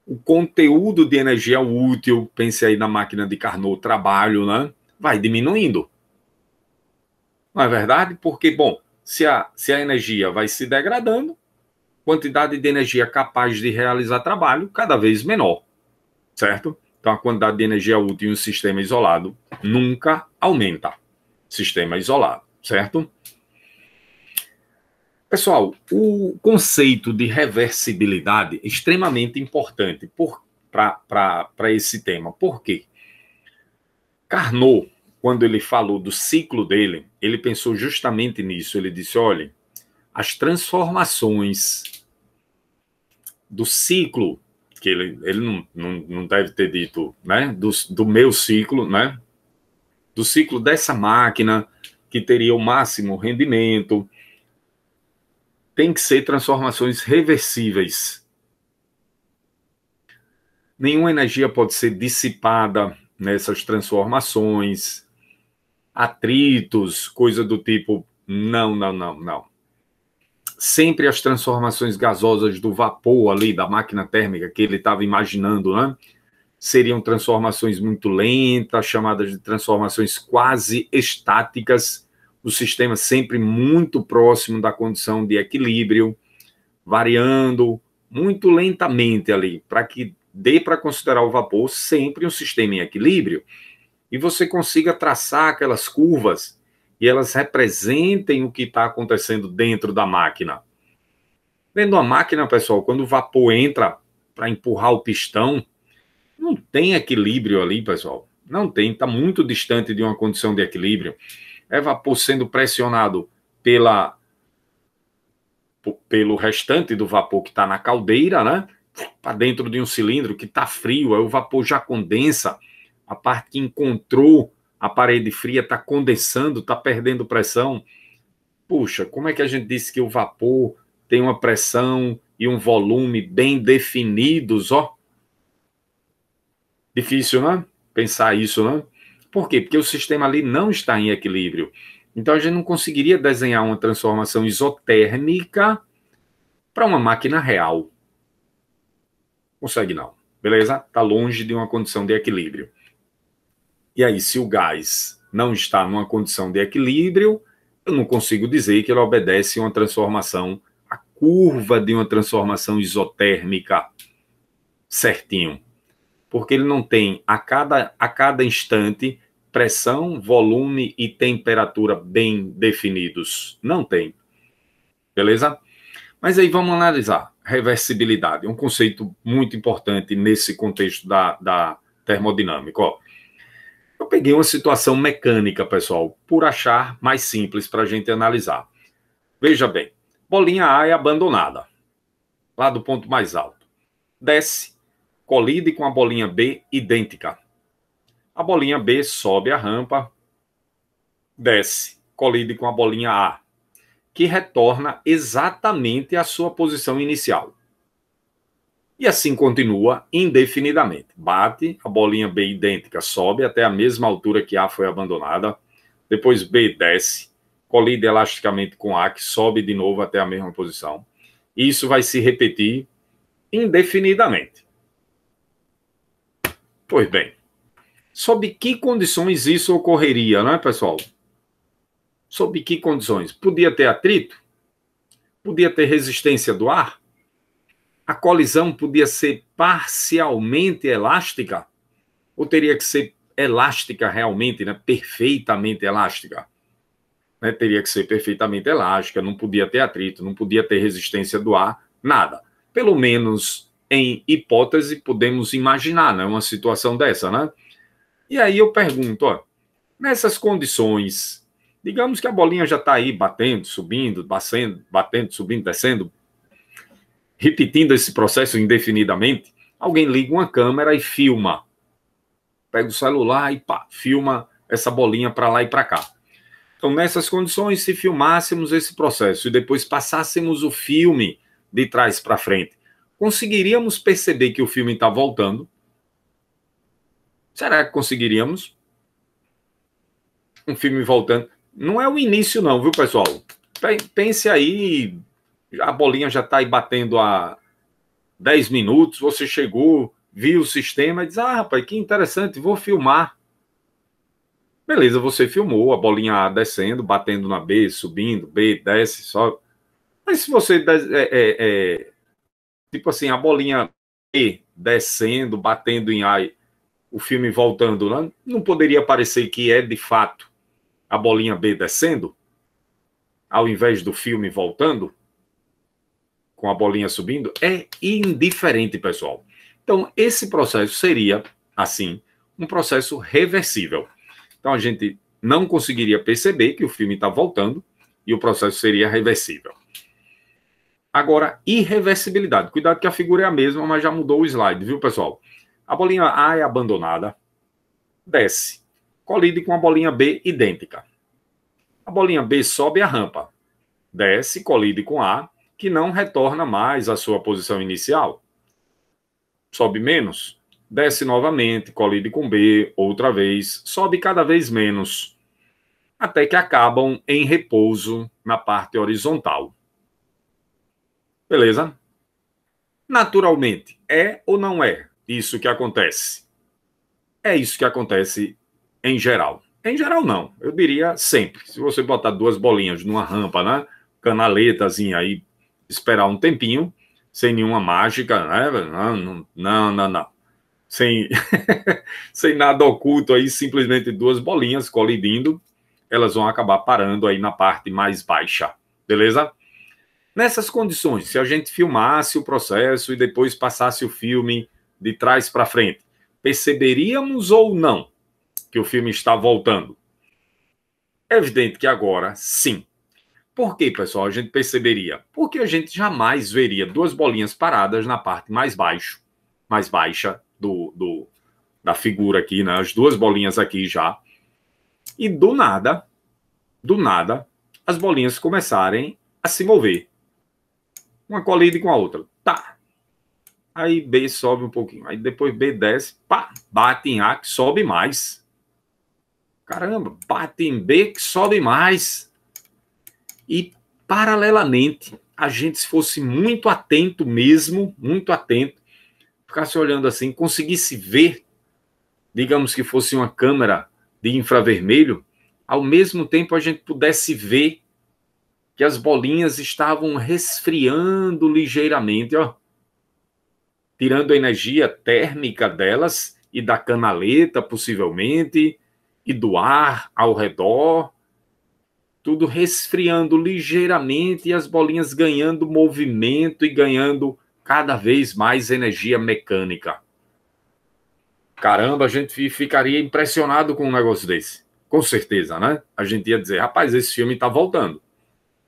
Speaker 1: o conteúdo de energia útil, pense aí na máquina de Carnot, trabalho, né, vai diminuindo. Não é verdade? Porque, bom, se a energia vai se degradando, quantidade de energia capaz de realizar trabalho cada vez menor, certo? Então, a quantidade de energia útil em um sistema isolado nunca aumenta. Sistema isolado, certo? Pessoal, o conceito de reversibilidade é extremamente importante para esse tema. Por quê? Carnot, quando ele falou do ciclo dele, ele pensou justamente nisso. Ele disse, olha, as transformações do ciclo, que ele não deve ter dito, né, do meu ciclo, né, do ciclo dessa máquina, que teria o máximo rendimento, tem que ser transformações reversíveis. Nenhuma energia pode ser dissipada nessas transformações, atritos, coisa do tipo, não. Sempre as transformações gasosas do vapor ali, da máquina térmica que ele estava imaginando, né? Seriam transformações muito lentas, chamadas de transformações quase estáticas, o sistema sempre muito próximo da condição de equilíbrio, variando muito lentamente ali, para que dê para considerar o vapor sempre um sistema em equilíbrio, e você consiga traçar aquelas curvas e elas representem o que está acontecendo dentro da máquina. Dentro da máquina, pessoal, quando o vapor entra para empurrar o pistão, não tem equilíbrio ali, pessoal. Não tem, está muito distante de uma condição de equilíbrio. É vapor sendo pressionado pelo restante do vapor que está na caldeira, né? Para dentro de um cilindro que está frio, aí o vapor já condensa. A parte que encontrou a parede fria está condensando, está perdendo pressão. Puxa, como é que a gente disse que o vapor tem uma pressão e um volume bem definidos, ó? Difícil, né? Pensar isso, né? Por quê? Porque o sistema ali não está em equilíbrio. Então, a gente não conseguiria desenhar uma transformação isotérmica para uma máquina real. Consegue não. Beleza? Está longe de uma condição de equilíbrio. E aí, se o gás não está numa condição de equilíbrio, eu não consigo dizer que ele obedece a uma transformação, a curva de uma transformação isotérmica certinho. Porque ele não tem, a cada instante, pressão, volume e temperatura bem definidos? Não tem. Beleza? Mas aí vamos analisar. Reversibilidade, um conceito muito importante nesse contexto da termodinâmica. Ó, eu peguei uma situação mecânica, pessoal, por achar mais simples para a gente analisar. Veja bem, bolinha A é abandonada, lá do ponto mais alto. Desce, colide com a bolinha B idêntica. A bolinha B sobe a rampa, desce, colide com a bolinha A, que retorna exatamente à sua posição inicial. E assim continua indefinidamente. Bate, a bolinha B idêntica sobe até a mesma altura que A foi abandonada, depois B desce, colide elasticamente com A, que sobe de novo até a mesma posição. E isso vai se repetir indefinidamente. Pois bem, sob que condições isso ocorreria, não é, pessoal? Sob que condições? Podia ter atrito? Podia ter resistência do ar? A colisão podia ser parcialmente elástica? Ou teria que ser elástica realmente, né? Perfeitamente elástica? Né? Teria que ser perfeitamente elástica, não podia ter atrito, não podia ter resistência do ar, nada. Pelo menos, em hipótese, podemos imaginar, né? Uma situação dessa, né? E aí eu pergunto, ó, nessas condições, digamos que a bolinha já está aí batendo, subindo, batendo, subindo, descendo, repetindo esse processo indefinidamente, alguém liga uma câmera e filma. Pega o celular e pá, filma essa bolinha para lá e para cá. Então, nessas condições, se filmássemos esse processo e depois passássemos o filme de trás para frente, conseguiríamos perceber que o filme está voltando? Será que conseguiríamos? Um filme voltando. Não é o início não, viu, pessoal? Pense aí, a bolinha já está aí batendo há 10 minutos, você chegou, viu o sistema e diz, ah, rapaz, que interessante, vou filmar. Beleza, você filmou a bolinha A descendo, batendo na B, subindo, B desce, sobe. Mas se você, tipo assim, a bolinha B descendo, batendo em A, o filme voltando, não poderia parecer que é de fato a bolinha B descendo, ao invés do filme voltando, com a bolinha subindo? É indiferente, pessoal. Então, esse processo seria, assim, um processo reversível. Então, a gente não conseguiria perceber que o filme está voltando e o processo seria reversível. Agora, irreversibilidade. Cuidado que a figura é a mesma, mas já mudou o slide, viu, pessoal? A bolinha A é abandonada, desce, colide com a bolinha B idêntica. A bolinha B sobe a rampa, desce, colide com A, que não retorna mais à sua posição inicial. Sobe menos, desce novamente, colide com B, outra vez, sobe cada vez menos, até que acabam em repouso na parte horizontal. Beleza? Naturalmente, é ou não é isso que acontece? É isso que acontece em geral. Em geral, não. Eu diria sempre. Se você botar duas bolinhas numa rampa, né? Canaletazinha aí, esperar um tempinho, sem nenhuma mágica, né? Não. Sem, sem nada oculto aí, simplesmente duas bolinhas colidindo, elas vão acabar parando aí na parte mais baixa. Beleza? Nessas condições, se a gente filmasse o processo e depois passasse o filme de trás para frente, perceberíamos ou não que o filme está voltando? É evidente que agora, sim. Por que, pessoal, a gente perceberia? Porque a gente jamais veria duas bolinhas paradas na parte mais baixa da figura aqui, né? As duas bolinhas aqui já. E do nada, as bolinhas começarem a se mover. Uma colide com a outra. Tá. Aí B sobe um pouquinho. Aí depois B desce. Pá, bate em A que sobe mais. Caramba, bate em B que sobe mais. E, paralelamente, a gente, se fosse muito atento mesmo, muito atento, ficasse olhando assim, conseguisse ver, digamos que fosse uma câmera de infravermelho, ao mesmo tempo a gente pudesse ver que as bolinhas estavam resfriando ligeiramente, ó, tirando a energia térmica delas e da canaleta, possivelmente, e do ar ao redor, tudo resfriando ligeiramente e as bolinhas ganhando movimento e ganhando cada vez mais energia mecânica. Caramba, a gente ficaria impressionado com um negócio desse. Com certeza, né? A gente ia dizer, rapaz, esse filme está voltando.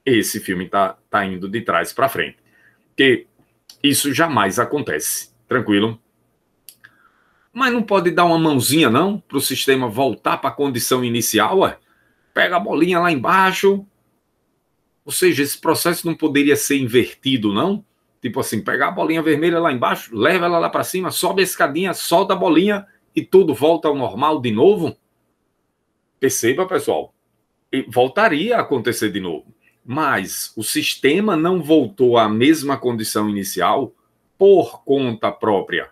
Speaker 1: Esse filme está indo de trás para frente. Porque isso jamais acontece. Tranquilo? Mas não pode dar uma mãozinha, não? Para o sistema voltar para a condição inicial, ué? Pega a bolinha lá embaixo. Ou seja, esse processo não poderia ser invertido, não? Tipo assim, pegar a bolinha vermelha lá embaixo, leva ela lá para cima, sobe a escadinha, solta a bolinha e tudo volta ao normal de novo? Perceba, pessoal, voltaria a acontecer de novo. Mas o sistema não voltou à mesma condição inicial por conta própria,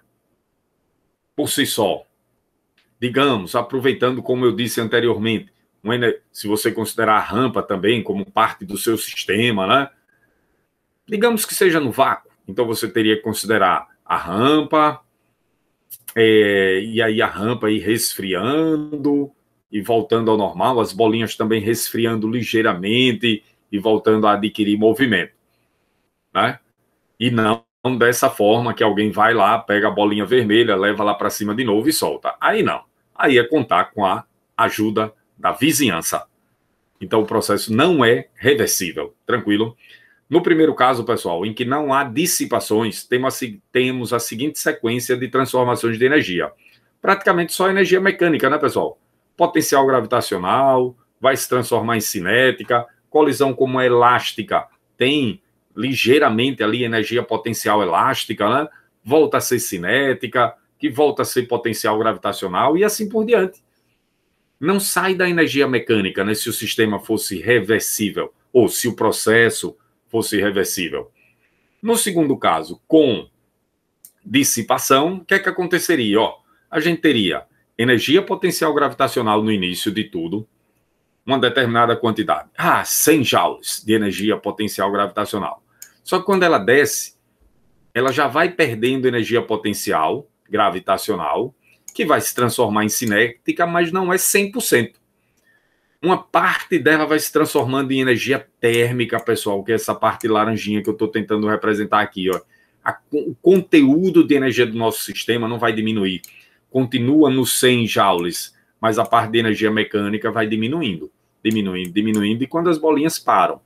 Speaker 1: por si só. Digamos, aproveitando, como eu disse anteriormente, se você considerar a rampa também como parte do seu sistema, né? Digamos que seja no vácuo. Então você teria que considerar a rampa, e aí a rampa ir resfriando e voltando ao normal, as bolinhas também resfriando ligeiramente e voltando a adquirir movimento, né? E não dessa forma que alguém vai lá, pega a bolinha vermelha, leva lá para cima de novo e solta. Aí não. Aí é contar com a ajuda da vizinhança. Então o processo não é reversível. Tranquilo? No primeiro caso, pessoal, em que não há dissipações, temos a seguinte sequência de transformações de energia. Praticamente só energia mecânica, né, pessoal? Potencial gravitacional, vai se transformar em cinética, colisão como elástica, tem ligeiramente ali energia potencial elástica, né? Volta a ser cinética, que volta a ser potencial gravitacional e assim por diante. Não sai da energia mecânica, né, se o sistema fosse reversível, ou se o processo fosse reversível. No segundo caso, com dissipação, o que é que aconteceria? A gente teria energia potencial gravitacional no início de tudo, uma determinada quantidade. 100 joules de energia potencial gravitacional. Só que quando ela desce, ela já vai perdendo energia potencial gravitacional, que vai se transformar em cinética, mas não é 100%. Uma parte dela vai se transformando em energia térmica, pessoal, que é essa parte laranjinha que eu estou tentando representar aqui. O conteúdo de energia do nosso sistema não vai diminuir. Continua nos 100 joules, mas a parte de energia mecânica vai diminuindo, e quando as bolinhas param,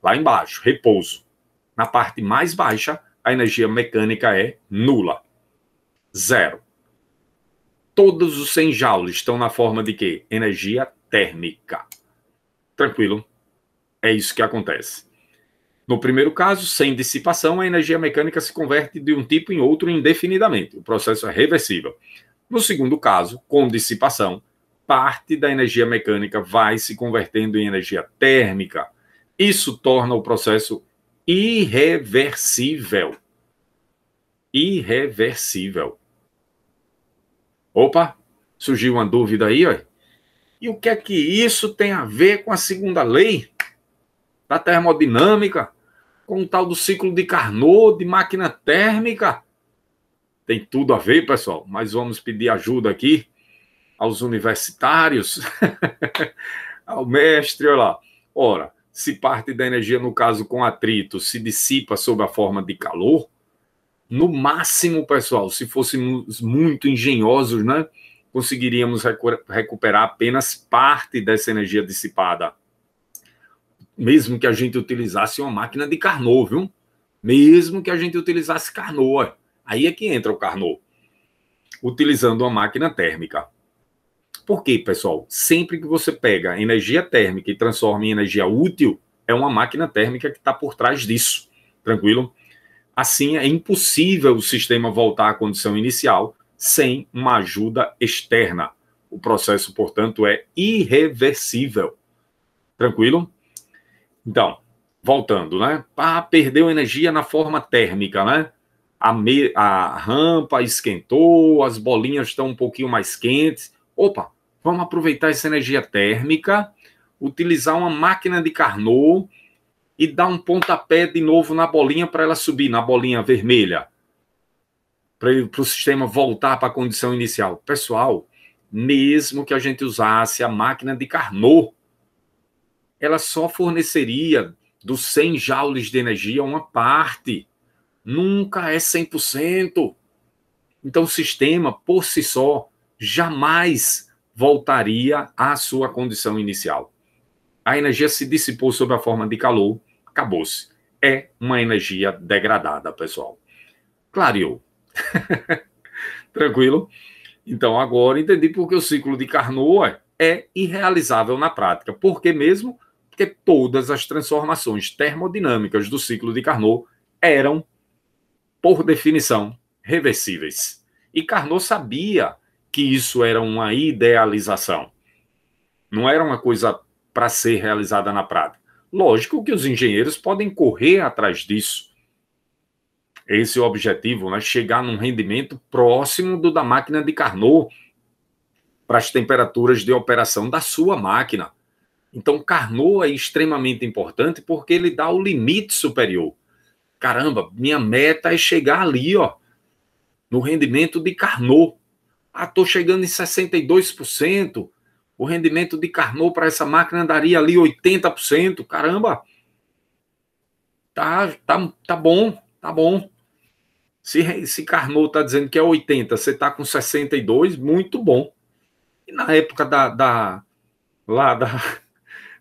Speaker 1: lá embaixo, repouso, na parte mais baixa, a energia mecânica é nula. Zero. Todos os 100 joules estão na forma de quê? Energia térmica. Tranquilo? É isso que acontece. No primeiro caso, sem dissipação, a energia mecânica se converte de um tipo em outro indefinidamente. O processo é reversível. No segundo caso, com dissipação, parte da energia mecânica vai se convertendo em energia térmica. Isso torna o processo irreversível. Irreversível. Opa, surgiu uma dúvida aí, ó. E o que é que isso tem a ver com a segunda lei da termodinâmica, com o tal do ciclo de Carnot, de máquina térmica? Tem tudo a ver, pessoal, mas vamos pedir ajuda aqui aos universitários, ao mestre, olha lá. Ora, se parte da energia, no caso com atrito, se dissipa sob a forma de calor, no máximo, pessoal, se fôssemos muito engenhosos, né, conseguiríamos recuperar apenas parte dessa energia dissipada. Mesmo que a gente utilizasse uma máquina de Carnot, viu? Mesmo que a gente utilizasse Carnot. Aí é que entra o Carnot. Utilizando uma máquina térmica. Por quê, pessoal? Sempre que você pega energia térmica e transforma em energia útil, é uma máquina térmica que está por trás disso. Tranquilo? Assim, é impossível o sistema voltar à condição inicial sem uma ajuda externa. O processo, portanto, é irreversível. Tranquilo? Então, voltando, né? Perdeu energia na forma térmica, né? A rampa esquentou, as bolinhas estão um pouquinho mais quentes. Opa, vamos aproveitar essa energia térmica, utilizar uma máquina de Carnot e dar um pontapé de novo na bolinha para ela subir, na bolinha vermelha, para o sistema voltar para a condição inicial. Pessoal, mesmo que a gente usasse a máquina de Carnot, ela só forneceria dos 100 joules de energia uma parte. Nunca é 100%. Então, o sistema, por si só, jamais voltaria à sua condição inicial. A energia se dissipou sob a forma de calor, acabou-se. É uma energia degradada, pessoal. Clareou. Tranquilo? Então, agora entendi porque o ciclo de Carnot é irrealizável na prática. Por que mesmo? Porque todas as transformações termodinâmicas do ciclo de Carnot eram, por definição, reversíveis. E Carnot sabia que isso era uma idealização. Não era uma coisa para ser realizada na prática. Lógico que os engenheiros podem correr atrás disso. Esse é o objetivo, né? Chegar num rendimento próximo do da máquina de Carnot para as temperaturas de operação da sua máquina. Então, Carnot é extremamente importante porque ele dá o limite superior. Caramba, minha meta é chegar ali, ó, no rendimento de Carnot. Estou chegando em 62%. O rendimento de Carnot para essa máquina daria ali 80%. Caramba! Tá bom, tá bom. Se Carnot está dizendo que é 80, você está com 62, muito bom. E na época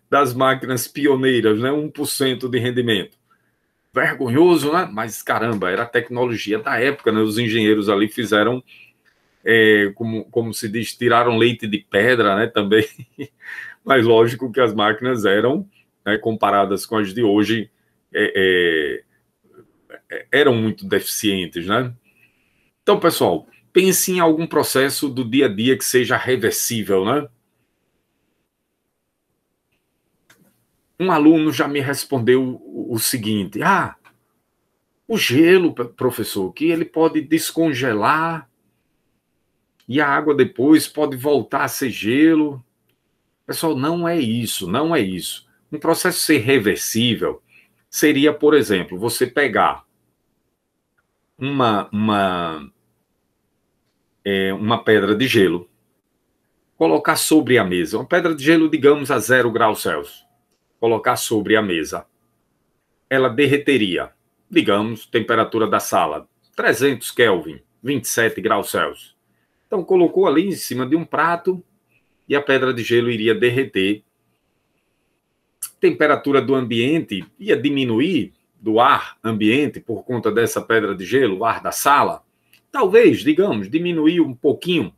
Speaker 1: das máquinas pioneiras, né, 1% de rendimento. Vergonhoso, né? Mas caramba, era a tecnologia da época, né? Os engenheiros ali fizeram, como se diz, tiraram leite de pedra, né? Também. Mas lógico que as máquinas eram, né, comparadas com as de hoje, eram muito deficientes, né? Então, pessoal, pense em algum processo do dia a dia que seja reversível, né? Um aluno já me respondeu o seguinte: o gelo, professor, que ele pode descongelar e a água depois pode voltar a ser gelo. Pessoal, não é isso, não é isso. Um processo ser reversível seria, por exemplo, você pegar uma pedra de gelo, colocar sobre a mesa, uma pedra de gelo, digamos, a 0 graus Celsius, colocar sobre a mesa, ela derreteria, digamos, temperatura da sala, 300 Kelvin, 27 graus Celsius. Então, colocou ali em cima de um prato e a pedra de gelo iria derreter. Temperatura do ambiente ia diminuir, do ar ambiente, por conta dessa pedra de gelo, o ar da sala. Talvez, digamos, diminuiu um pouquinho.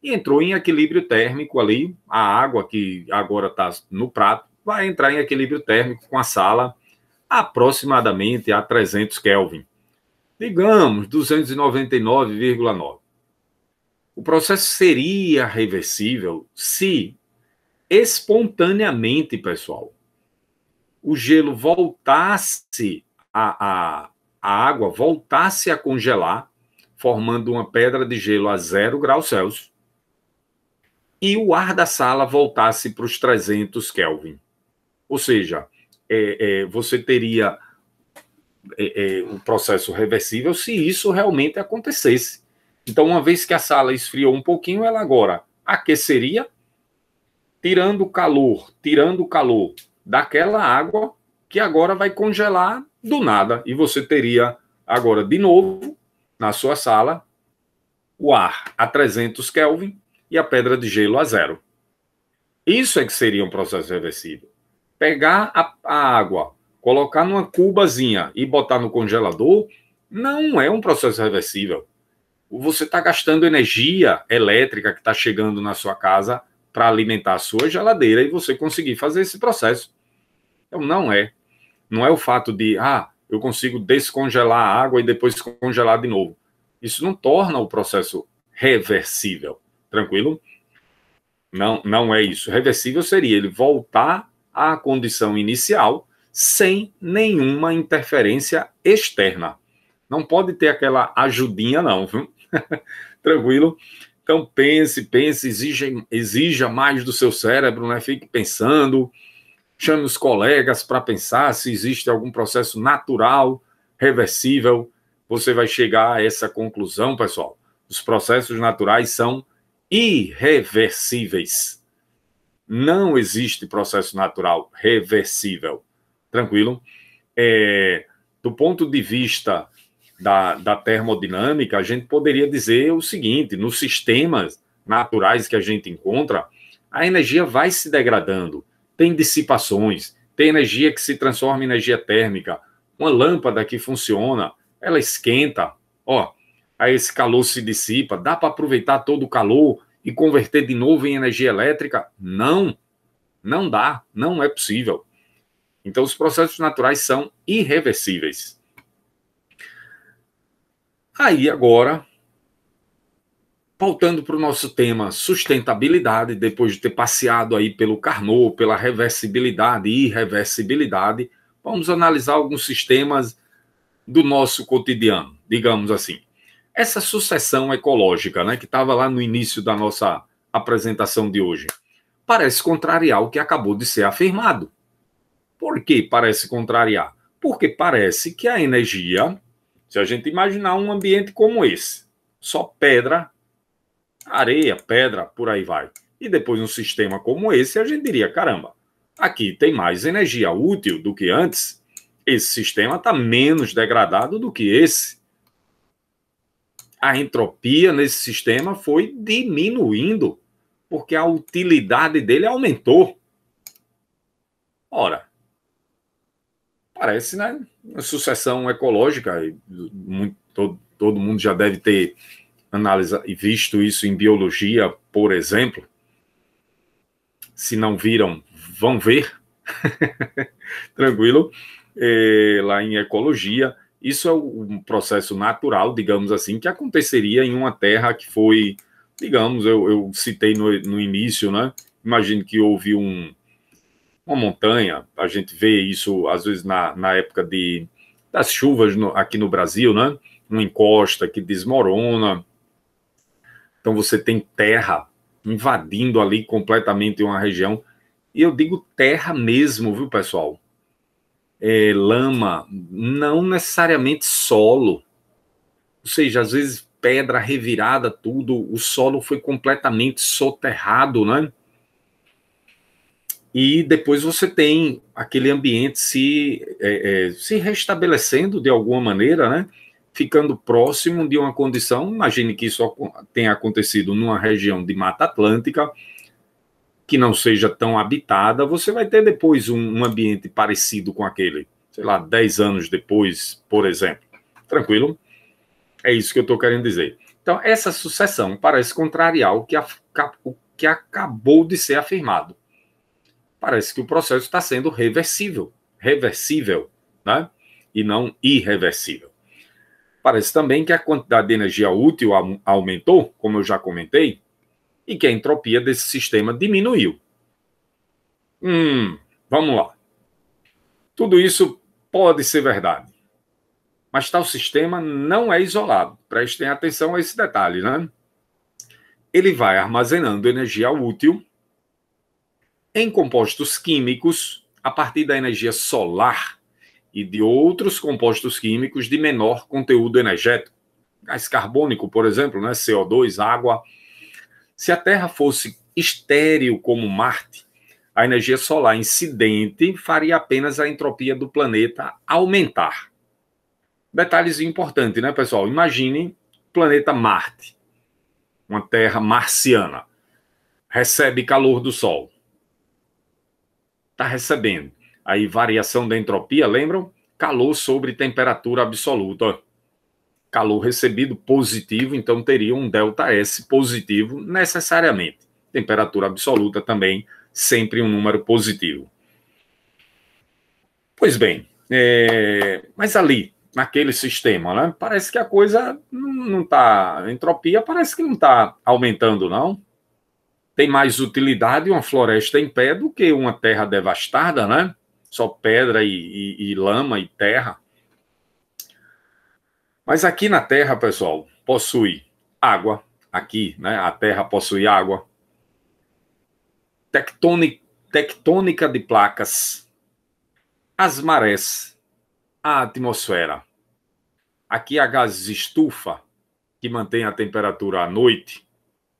Speaker 1: E entrou em equilíbrio térmico ali. A água que agora está no prato vai entrar em equilíbrio térmico com a sala aproximadamente a 300 Kelvin. Digamos, 299,9. O processo seria reversível se espontaneamente, pessoal, o gelo voltasse, a água voltasse a congelar, formando uma pedra de gelo a 0 graus Celsius, e o ar da sala voltasse para os 300 Kelvin. Ou seja, você teria o processo reversível se isso realmente acontecesse. Então, uma vez que a sala esfriou um pouquinho, ela agora aqueceria, tirando o calor daquela água que agora vai congelar do nada. E você teria agora, de novo, na sua sala, o ar a 300 Kelvin e a pedra de gelo a 0. Isso é que seria um processo reversível. Pegar a água, colocar numa cubazinha e botar no congelador, não é um processo reversível. Você está gastando energia elétrica que está chegando na sua casa para alimentar a sua geladeira e você conseguir fazer esse processo. Então, não é. Não é o fato de, eu consigo descongelar a água e depois congelar de novo. Isso não torna o processo reversível. Tranquilo? Não é isso. Reversível seria ele voltar à condição inicial sem nenhuma interferência externa. Não pode ter aquela ajudinha, não, viu? Tranquilo? Então, pense, exija mais do seu cérebro, né? Fique pensando, chame os colegas para pensar se existe algum processo natural, reversível. Você vai chegar a essa conclusão, pessoal. Os processos naturais são irreversíveis. Não existe processo natural reversível. Tranquilo? Do ponto de vista da termodinâmica, a gente poderia dizer o seguinte: nos sistemas naturais que a gente encontra, a energia vai se degradando, tem dissipações, tem energia que se transforma em energia térmica. Uma lâmpada que funciona, ela esquenta, aí esse calor se dissipa, dá para aproveitar todo o calor e converter de novo em energia elétrica? Não, não dá, não é possível. Então, os processos naturais são irreversíveis. Aí, agora, voltando para o nosso tema sustentabilidade, depois de ter passeado aí pelo Carnot, pela reversibilidade e irreversibilidade, vamos analisar alguns sistemas do nosso cotidiano, digamos assim. Essa sucessão ecológica, né, que estava lá no início da nossa apresentação de hoje, parece contrariar o que acabou de ser afirmado. Por que parece contrariar? Porque parece que a energia, se a gente imaginar um ambiente como esse, só pedra, areia, pedra, por aí vai. E depois um sistema como esse, a gente diria, caramba, aqui tem mais energia útil do que antes. Esse sistema está menos degradado do que esse. A entropia nesse sistema foi diminuindo, porque a utilidade dele aumentou. Ora, parece, né, uma sucessão ecológica. Todo mundo já deve ter analisado e visto isso em biologia, por exemplo. Se não viram, vão ver. Tranquilo? Lá em ecologia, isso é um processo natural, digamos assim, que aconteceria em uma terra que foi, digamos, eu citei no início, né? Imagine que houve uma montanha, a gente vê isso às vezes na época das chuvas aqui no Brasil, né? Uma encosta que desmorona. Então você tem terra invadindo ali completamente uma região. E eu digo terra mesmo, viu, pessoal? Lama, não necessariamente solo. Ou seja, às vezes pedra revirada, tudo, o solo foi completamente soterrado, né? E depois você tem aquele ambiente se restabelecendo de alguma maneira, né? Ficando próximo de uma condição, imagine que isso tenha acontecido numa região de Mata Atlântica, que não seja tão habitada, você vai ter depois um ambiente parecido com aquele, sei lá, 10 anos depois, por exemplo. Tranquilo? É isso que eu estou querendo dizer. Então, essa sucessão parece contrariar o que acabou de ser afirmado. Parece que o processo está sendo reversível, né? E não irreversível. Parece também que a quantidade de energia útil aumentou, como eu já comentei, e que a entropia desse sistema diminuiu. Vamos lá. Tudo isso pode ser verdade, mas tal sistema não é isolado. Prestem atenção a esse detalhe, né? Ele vai armazenando energia útil em compostos químicos a partir da energia solar e de outros compostos químicos de menor conteúdo energético. Gás carbônico, por exemplo, né? CO2, água. Se a Terra fosse estéril como Marte, a energia solar incidente faria apenas a entropia do planeta aumentar. Detalhezinho importante, né, pessoal? Imagine o planeta Marte, uma Terra marciana, recebe calor do Sol. Está recebendo. Aí, variação da entropia, lembram? Calor sobre temperatura absoluta. Calor recebido positivo, então teria um ΔS positivo necessariamente. Temperatura absoluta também, sempre um número positivo. Pois bem, mas ali, naquele sistema, né, parece que a coisa não está... A entropia parece que não está aumentando, não. Tem mais utilidade uma floresta em pé do que uma terra devastada, né? Só pedra e lama e terra. Mas aqui na Terra, pessoal, possui água. Aqui, né? A Terra possui água. Tectônica de placas. As marés. A atmosfera. Aqui há gases estufa, que mantém a temperatura à noite.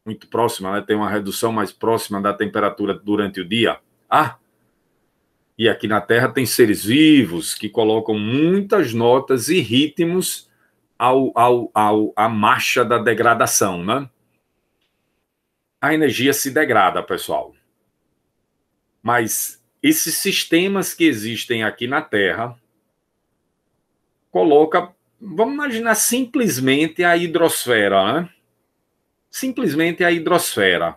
Speaker 1: muito próxima, né? Tem uma redução mais próxima da temperatura durante o dia. E aqui na Terra tem seres vivos que colocam muitas notas e ritmos à marcha da degradação, né? A energia se degrada, pessoal. Mas esses sistemas que existem aqui na Terra vamos imaginar simplesmente a hidrosfera, né? Simplesmente a hidrosfera.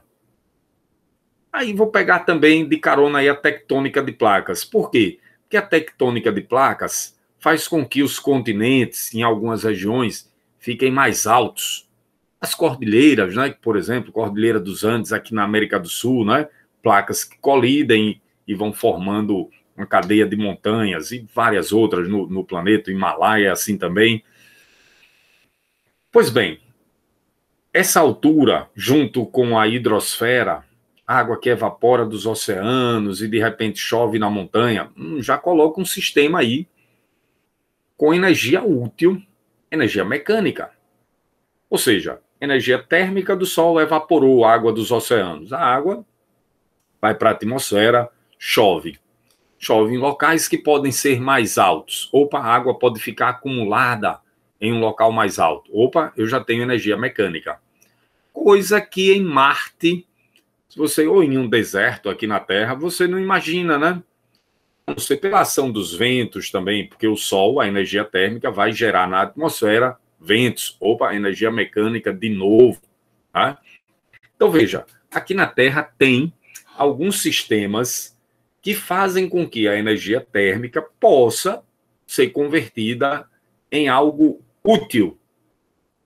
Speaker 1: Aí vou pegar também de carona aí a tectônica de placas. Por quê? Porque a tectônica de placas faz com que os continentes, em algumas regiões, fiquem mais altos. As cordilheiras, né? Por exemplo, Cordilheira dos Andes aqui na América do Sul, né? Placas que colidem e vão formando uma cadeia de montanhas e várias outras no planeta, o Himalaia assim também. Pois bem, essa altura, junto com a hidrosfera, água que evapora dos oceanos e de repente chove na montanha, já coloca um sistema aí com energia útil, energia mecânica. Ou seja, energia térmica do Sol evaporou a água dos oceanos. A água vai para a atmosfera, chove. Chove em locais que podem ser mais altos. Opa, a água pode ficar acumulada em um local mais alto. Opa, eu já tenho energia mecânica. Coisa que em Marte, se você ou em um deserto aqui na Terra, você não imagina, né? A não ser pela ação dos ventos também, porque o Sol, a energia térmica, vai gerar na atmosfera ventos. Opa, energia mecânica de novo. Tá? Então, veja, aqui na Terra tem alguns sistemas que fazem com que a energia térmica possa ser convertida em algo útil.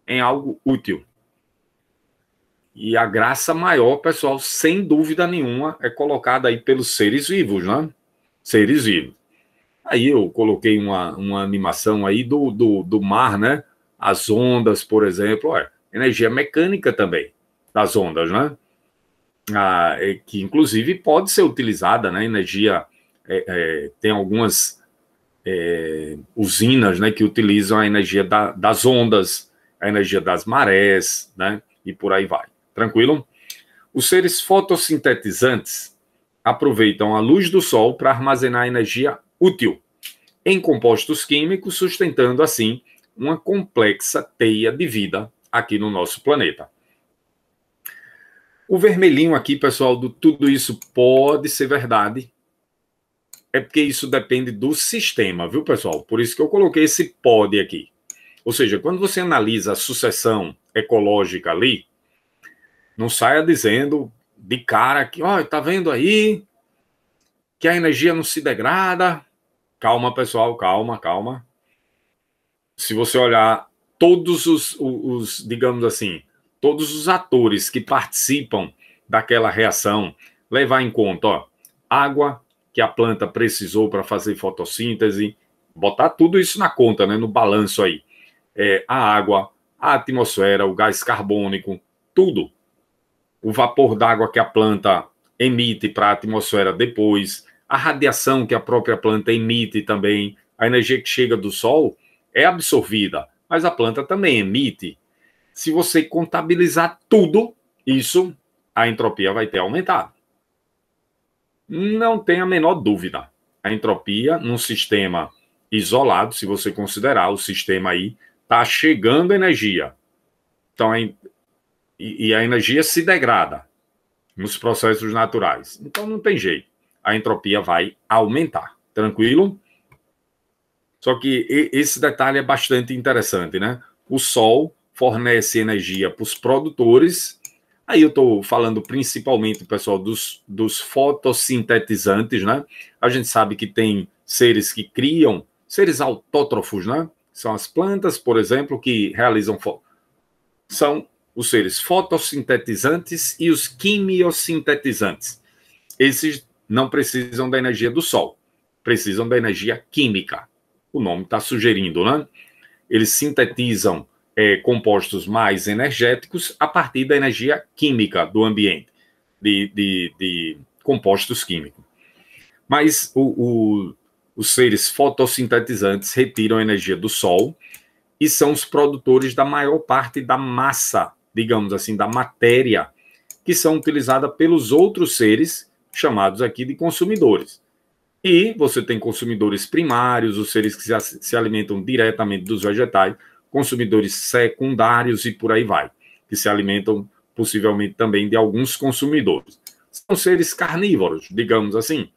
Speaker 1: Em algo útil. E a graça maior, pessoal, sem dúvida nenhuma, é colocada aí pelos seres vivos, né? Seres vivos. Aí eu coloquei uma animação aí do mar, né? As ondas, por exemplo, energia mecânica também das ondas, né? Que inclusive pode ser utilizada, né? Energia, tem algumas usinas, né, que utilizam a energia das ondas, a energia das marés, né? E por aí vai. Tranquilo? Os seres fotossintetizantes aproveitam a luz do sol para armazenar energia útil em compostos químicos, sustentando assim uma complexa teia de vida aqui no nosso planeta. O vermelhinho aqui, pessoal, do tudo isso pode ser verdade, é porque isso depende do sistema, viu, pessoal? Por isso que eu coloquei esse pode aqui. Ou seja, quando você analisa a sucessão ecológica ali, não saia dizendo de cara que, ó, tá vendo aí que a energia não se degrada. Calma, pessoal, calma, calma. Se você olhar todos os, digamos assim, todos os atores que participam daquela reação, levar em conta, ó, água que a planta precisou para fazer fotossíntese, botar tudo isso na conta, né, no balanço aí. A água, a atmosfera, o gás carbônico, tudo. O vapor d'água que a planta emite para a atmosfera depois, a radiação que a própria planta emite também, a energia que chega do sol é absorvida, mas a planta também emite. Se você contabilizar tudo isso, a entropia vai ter aumentado. Não tem a menor dúvida. A entropia, num sistema isolado, se você considerar o sistema aí, está chegando energia. Então, e a energia se degrada nos processos naturais. Então, não tem jeito. A entropia vai aumentar. Tranquilo? Só que esse detalhe é bastante interessante, né? O Sol fornece energia para os produtores. Aí eu estou falando principalmente, pessoal, dos fotossintetizantes, né? A gente sabe que tem seres que criam, seres autótrofos, né? São as plantas, por exemplo, que realizam... São os seres fotossintetizantes e os quimiosintetizantes. Esses não precisam da energia do Sol, precisam da energia química. O nome está sugerindo, né? Eles sintetizam compostos mais energéticos a partir da energia química do ambiente, de compostos químicos. Mas os seres fotossintetizantes retiram a energia do Sol e são os produtores da maior parte da massa digamos assim, da matéria, que são utilizadas pelos outros seres, chamados aqui de consumidores. E você tem consumidores primários, os seres que se alimentam diretamente dos vegetais, consumidores secundários e por aí vai, que se alimentam possivelmente também de alguns consumidores. São seres carnívoros, digamos assim,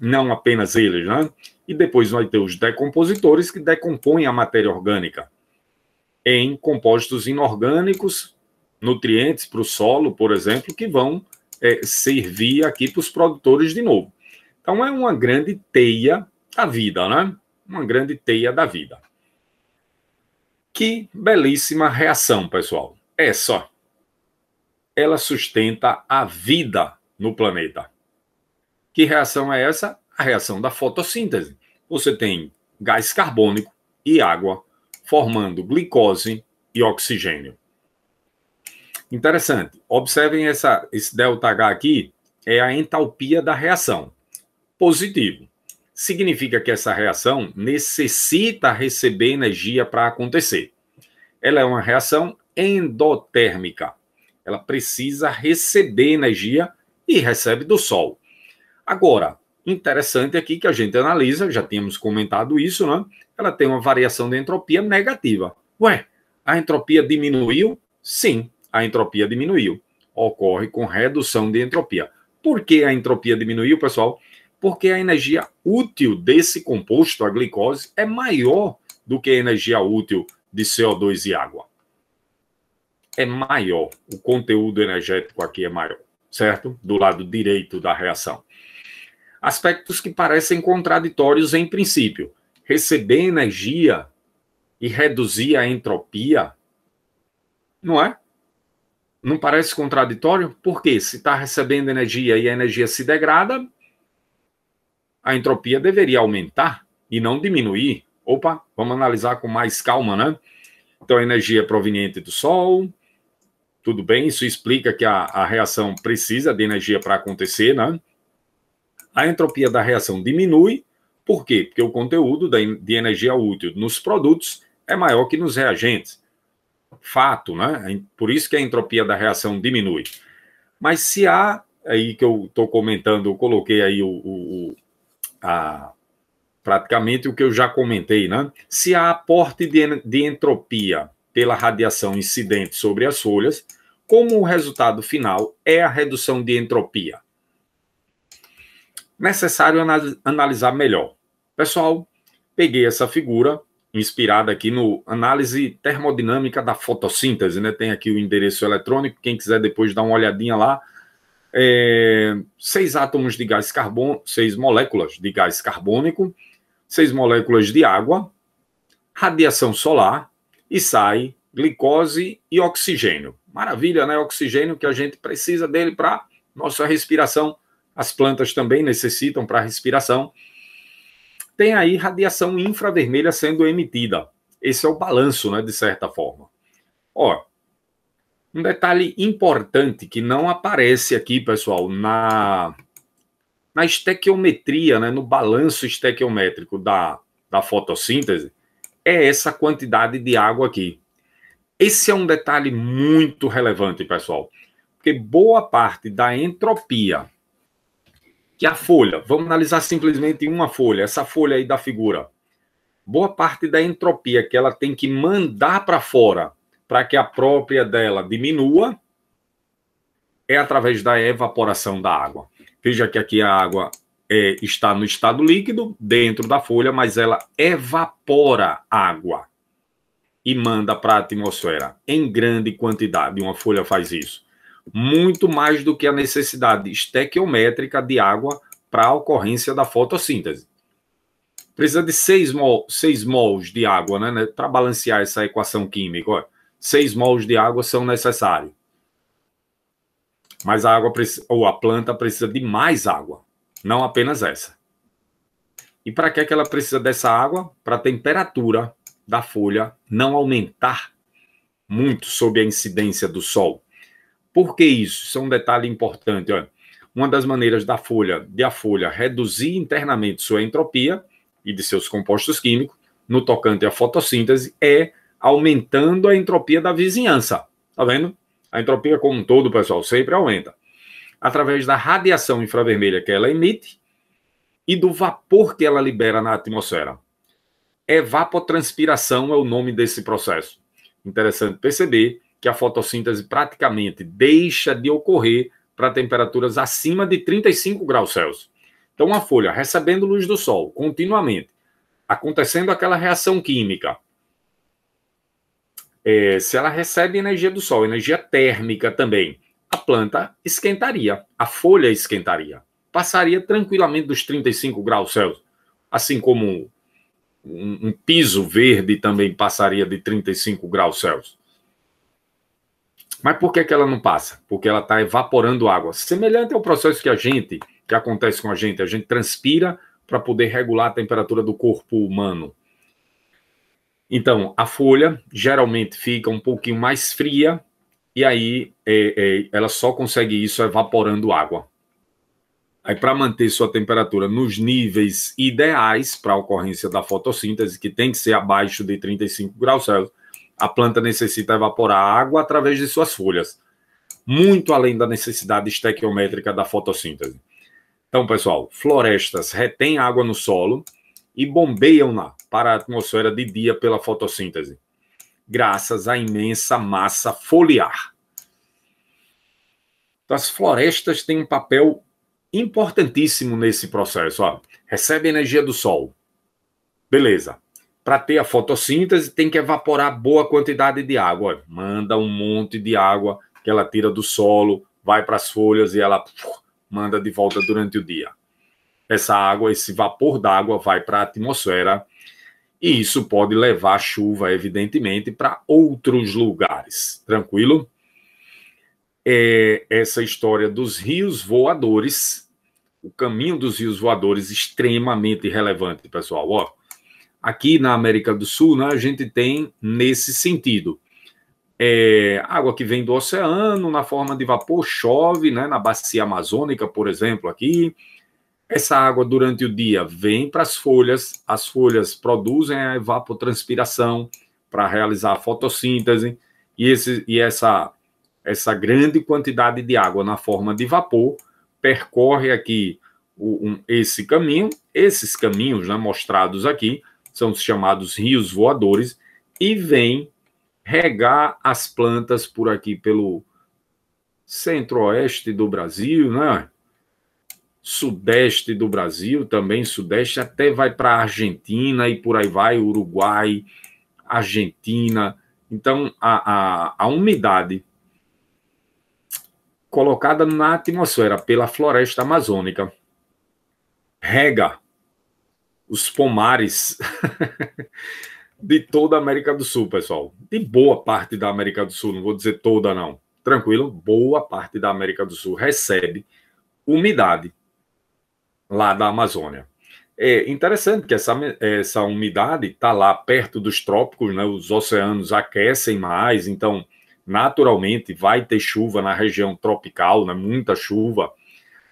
Speaker 1: não apenas eles, né? E depois vai ter os decompositores, que decompõem a matéria orgânica em compostos inorgânicos, nutrientes para o solo, por exemplo, que vão servir aqui para os produtores de novo. Então é uma grande teia da vida, né? Uma grande teia da vida. Que belíssima reação, pessoal. Essa, ela sustenta a vida no planeta. Que reação é essa? A reação da fotossíntese. Você tem gás carbônico e água formando glicose e oxigênio. Interessante. Observem esse ΔH aqui, é a entalpia da reação. Positivo. Significa que essa reação necessita receber energia para acontecer. Ela é uma reação endotérmica. Ela precisa receber energia e recebe do Sol. Agora, interessante aqui que a gente analisa, já tínhamos comentado isso, né? Ela tem uma variação de entropia negativa. Ué, a entropia diminuiu? Sim, a entropia diminuiu. Ocorre com redução de entropia. Por que a entropia diminuiu, pessoal? Porque a energia útil desse composto, a glicose, é maior do que a energia útil de CO2 e água. É maior. O conteúdo energético aqui é maior, certo? Do lado direito da reação. Aspectos que parecem contraditórios em princípio. Receber energia e reduzir a entropia, não é? Não parece contraditório? Por quê? Se está recebendo energia e a energia se degrada, a entropia deveria aumentar e não diminuir. Opa, vamos analisar com mais calma, né? Então, a energia é proveniente do Sol, tudo bem, isso explica que a reação precisa de energia para acontecer, né? A entropia da reação diminui, por quê? Porque o conteúdo de energia útil nos produtos é maior que nos reagentes. Fato, né? Por isso que a entropia da reação diminui. Mas se há, aí que eu estou comentando, eu coloquei aí praticamente o que eu já comentei, né? Se há aporte de entropia pela radiação incidente sobre as folhas, como o resultado final é a redução de entropia. Necessário analisar melhor. Pessoal, peguei essa figura, inspirada aqui no análise termodinâmica da fotossíntese, né? Tem aqui o endereço eletrônico, quem quiser depois dar uma olhadinha lá. 6 átomos de gás carbônico, 6 moléculas de gás carbônico, 6 moléculas de água, radiação solar, e sai glicose e oxigênio. Maravilha, né? Oxigênio que a gente precisa dele para nossa respiração. As plantas também necessitam para respiração. Tem aí radiação infravermelha sendo emitida. Esse é o balanço, né, de certa forma. Ó, um detalhe importante que não aparece aqui, pessoal, na estequiometria, né, no balanço estequiométrico da fotossíntese, é essa quantidade de água aqui. Esse é um detalhe muito relevante, pessoal, porque boa parte da entropia que a folha, vamos analisar simplesmente uma folha, essa folha aí da figura, boa parte da entropia que ela tem que mandar para fora para que a própria dela diminua é através da evaporação da água. Veja que aqui a água está no estado líquido dentro da folha, mas ela evapora água e manda para a atmosfera em grande quantidade. Uma folha faz isso. Muito mais do que a necessidade estequiométrica de água para a ocorrência da fotossíntese. Precisa de 6 mols de água, né, para balancear essa equação química. Ó. 6 mols de água são necessários. Mas a planta precisa de mais água, não apenas essa. E para que ela precisa dessa água? Para a temperatura da folha não aumentar muito sob a incidência do sol. Por que isso? Isso é um detalhe importante. Olha. Uma das maneiras da folha reduzir internamente sua entropia e de seus compostos químicos, no tocante à fotossíntese, é aumentando a entropia da vizinhança. Tá vendo? A entropia como um todo, pessoal, sempre aumenta. Através da radiação infravermelha que ela emite e do vapor que ela libera na atmosfera. Evapotranspiração é o nome desse processo. Interessante perceber que a fotossíntese praticamente deixa de ocorrer para temperaturas acima de 35 graus Celsius. Então, a folha recebendo luz do sol continuamente, acontecendo aquela reação química, se ela recebe energia do sol, energia térmica também, a planta esquentaria, a folha esquentaria, passaria tranquilamente dos 35 graus Celsius, assim como um piso verde também passaria de 35 graus Celsius. Mas por que ela não passa? Porque ela está evaporando água. Semelhante ao processo que acontece com a gente transpira para poder regular a temperatura do corpo humano. Então, a folha geralmente fica um pouquinho mais fria e aí ela só consegue isso evaporando água. Aí, para manter sua temperatura nos níveis ideais para a ocorrência da fotossíntese, que tem que ser abaixo de 35 graus Celsius, a planta necessita evaporar água através de suas folhas, muito além da necessidade estequiométrica da fotossíntese. Então, pessoal, florestas retêm água no solo e bombeiam-na para a atmosfera de dia pela fotossíntese, graças à imensa massa foliar. Então, as florestas têm um papel importantíssimo nesse processo. Ó. Recebe energia do sol. Beleza. Para ter a fotossíntese, tem que evaporar boa quantidade de água. Ó. Manda um monte de água que ela tira do solo, vai para as folhas e ela manda de volta durante o dia. Essa água, esse vapor d'água vai para a atmosfera e isso pode levar chuva, evidentemente, para outros lugares. Tranquilo? Essa história dos rios voadores, o caminho dos rios voadores, extremamente relevante, pessoal. Ó, aqui na América do Sul, né, a gente tem nesse sentido. Água que vem do oceano na forma de vapor, chove, né, na bacia amazônica, por exemplo, aqui. Essa água, durante o dia, vem para as folhas produzem a evapotranspiração para realizar a fotossíntese, e essa grande quantidade de água na forma de vapor percorre aqui esse caminho. Esses caminhos, né, mostrados aqui são os chamados rios voadores e vem regar as plantas por aqui pelo centro-oeste do Brasil, né? Sudeste do Brasil, também sudeste, até vai para a Argentina e por aí vai, Uruguai, Argentina. Então, a umidade colocada na atmosfera pela floresta amazônica rega os pomares de toda a América do Sul, pessoal. De boa parte da América do Sul, não vou dizer toda, não. Tranquilo? Boa parte da América do Sul recebe umidade lá da Amazônia. É interessante que essa umidade está lá perto dos trópicos, né? Os oceanos aquecem mais, então, naturalmente, vai ter chuva na região tropical, né? Muita chuva.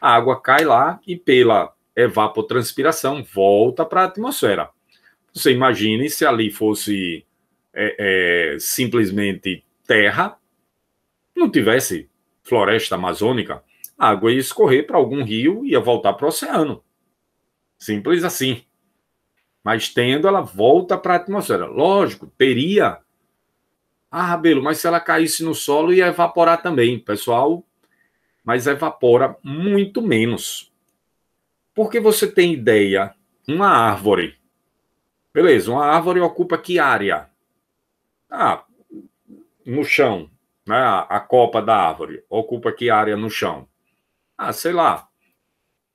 Speaker 1: A água cai lá e, pela evapotranspiração, volta para a atmosfera. Você imagine se ali fosse simplesmente terra, não tivesse floresta amazônica, a água ia escorrer para algum rio e ia voltar para o oceano. Simples assim. Mas tendo, ela volta para a atmosfera. Lógico, teria... Rabelo, mas se ela caísse no solo, ia evaporar também, pessoal. Mas evapora muito menos. Porque você tem ideia, uma árvore. Beleza, uma árvore ocupa que área? No chão. Né? A copa da árvore ocupa que área no chão? Sei lá,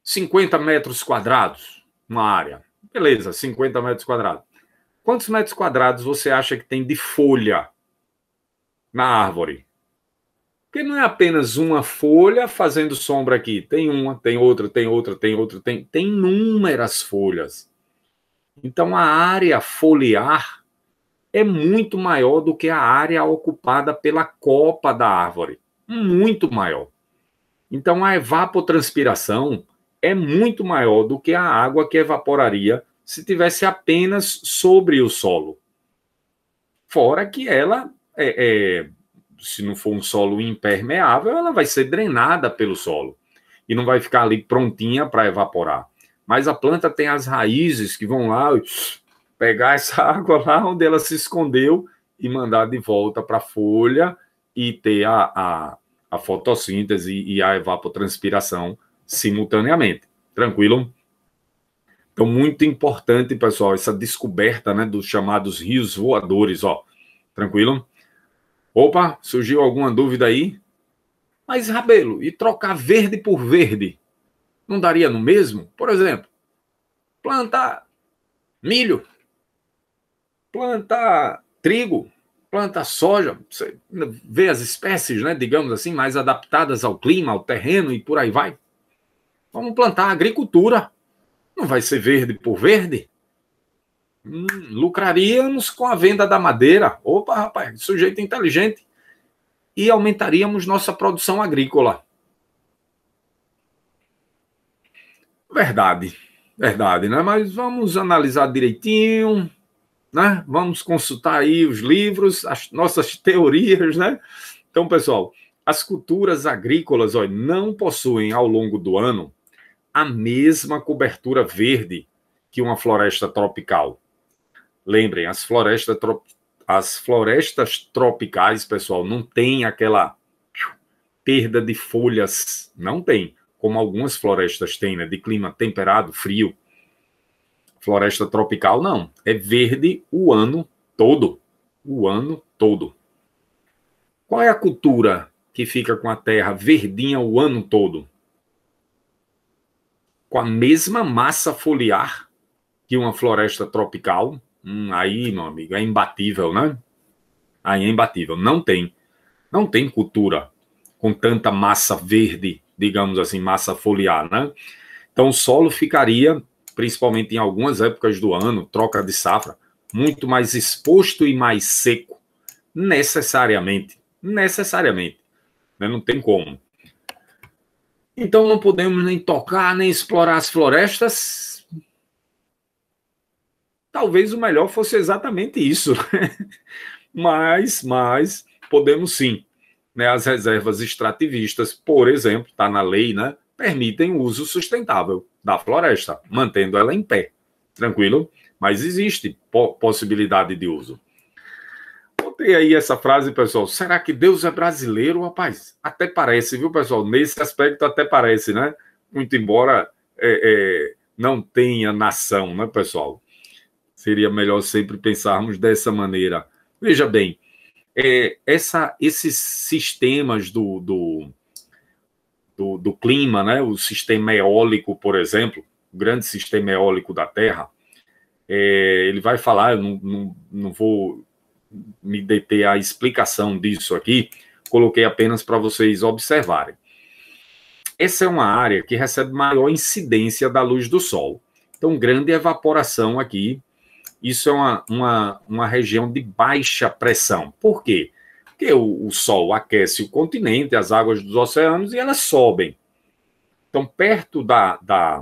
Speaker 1: 50 metros quadrados, uma área. Beleza, 50 metros quadrados. Quantos metros quadrados você acha que tem de folha na árvore? Porque não é apenas uma folha fazendo sombra aqui. Tem uma, tem outra, tem outra, tem outra, tem inúmeras folhas. Então, a área foliar é muito maior do que a área ocupada pela copa da árvore. Muito maior. Então, a evapotranspiração é muito maior do que a água que evaporaria se tivesse apenas sobre o solo. Fora que ela, se não for um solo impermeável, ela vai ser drenada pelo solo e não vai ficar ali prontinha para evaporar. Mas a planta tem as raízes que vão lá pegar essa água lá onde ela se escondeu e mandar de volta para a folha e ter a fotossíntese e a evapotranspiração simultaneamente. Tranquilo? Então, muito importante, pessoal, essa descoberta, né, dos chamados rios voadores, ó. Tranquilo? Opa, surgiu alguma dúvida aí? Mas, Rabelo, e trocar verde por verde? Não daria no mesmo? Por exemplo, plantar milho, plantar trigo, plantar soja, você vê as espécies, né, digamos assim, mais adaptadas ao clima, ao terreno e por aí vai. Vamos plantar agricultura. Não vai ser verde por verde? Lucraríamos com a venda da madeira. Opa, rapaz, sujeito inteligente. E aumentaríamos nossa produção agrícola. Verdade, né? Mas vamos analisar direitinho, né? Vamos consultar aí os livros, as nossas teorias, né? Então, pessoal, as culturas agrícolas, ó, não possuem ao longo do ano a mesma cobertura verde que uma floresta tropical. Lembrem, as florestas tropicais, pessoal, não tem aquela perda de folhas, não tem, como algumas florestas têm, né, de clima temperado, frio. Floresta tropical, não, é verde o ano todo, Qual é a cultura que fica com a terra verdinha o ano todo? Com a mesma massa foliar que uma floresta tropical? Aí, meu amigo, é imbatível, né? Aí é imbatível. Não tem cultura com tanta massa verde, digamos assim, massa foliar, né? Então o solo ficaria, principalmente em algumas épocas do ano, troca de safra, muito mais exposto e mais seco, necessariamente, né? Não tem como. Então não podemos nem tocar, nem explorar as florestas. Talvez o melhor fosse exatamente isso, mas podemos sim, né? As reservas extrativistas, por exemplo, está na lei, né? Permitem o uso sustentável da floresta, mantendo ela em pé, tranquilo? Mas existe possibilidade de uso. Botei aí essa frase, pessoal. Será que Deus é brasileiro, rapaz? Até parece, viu, pessoal? Nesse aspecto até parece, né? Muito embora não tenha nação, né, pessoal? Seria melhor sempre pensarmos dessa maneira. Veja bem, esses sistemas do clima, né? O sistema eólico, por exemplo, o grande sistema eólico da Terra, ele vai falar, eu não vou me deter à explicação disso aqui, coloquei apenas para vocês observarem. Essa é uma área que recebe maior incidência da luz do Sol. Então, grande evaporação aqui. Isso é uma região de baixa pressão. Por quê? Porque o Sol aquece o continente, as águas dos oceanos, e elas sobem. Então, perto da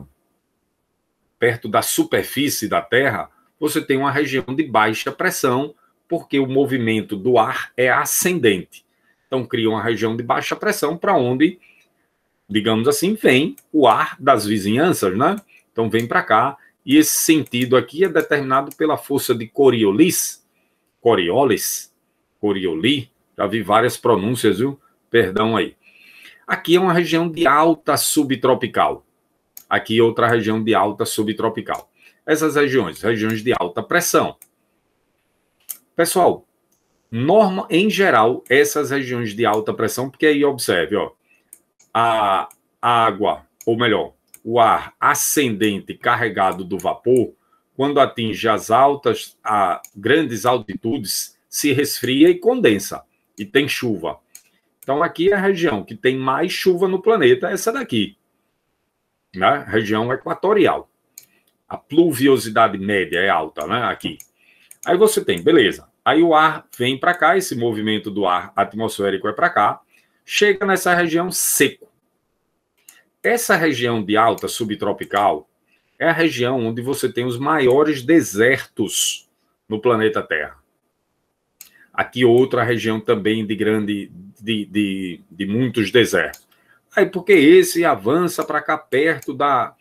Speaker 1: superfície da Terra, você tem uma região de baixa pressão, porque o movimento do ar é ascendente. Então, cria uma região de baixa pressão para onde, digamos assim, vem o ar das vizinhanças, né? Então, vem para cá. E esse sentido aqui é determinado pela força de Coriolis, já vi várias pronúncias, viu? Perdão aí. Aqui é uma região de alta subtropical. Aqui outra região de alta subtropical. Essas regiões de alta pressão. Pessoal, em geral, essas regiões de alta pressão, porque aí observe, ó, a água, ou melhor, o ar ascendente carregado do vapor, quando atinge a grandes altitudes, se resfria e condensa, e tem chuva. Então, aqui é a região que tem mais chuva no planeta, essa daqui, né? Região equatorial. A pluviosidade média é alta, né? Aqui. Aí você tem, beleza. Aí o ar vem para cá, esse movimento do ar atmosférico é para cá, chega nessa região seco. Essa região de alta subtropical é a região onde você tem os maiores desertos no planeta Terra. Aqui outra região também de muitos desertos. Aí porque esse avança para cá perto da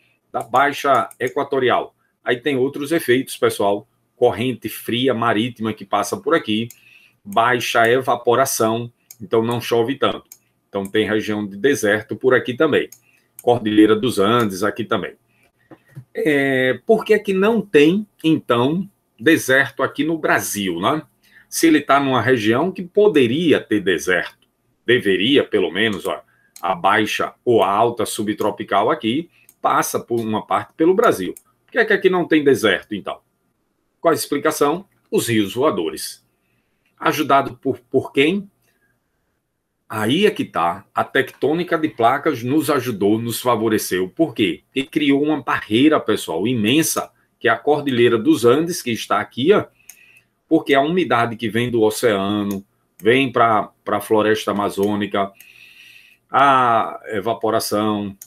Speaker 1: baixa equatorial. Aí tem outros efeitos, pessoal. Corrente fria marítima que passa por aqui, baixa evaporação, então não chove tanto. Então tem região de deserto por aqui também. Cordilheira dos Andes aqui também. Por que que não tem, então, deserto aqui no Brasil, né? Se ele está numa região que poderia ter deserto, deveria, pelo menos, ó, a baixa ou a alta subtropical aqui passa por uma parte pelo Brasil. Por que é que aqui não tem deserto, então? Qual a explicação? Os rios voadores. Ajudado por quem? Aí é que está. A tectônica de placas nos ajudou, nos favoreceu. Por quê? Porque criou uma barreira, pessoal, imensa, que é a Cordilheira dos Andes, que está aqui, ó, porque a umidade que vem do oceano, vem para a floresta amazônica, a evaporação,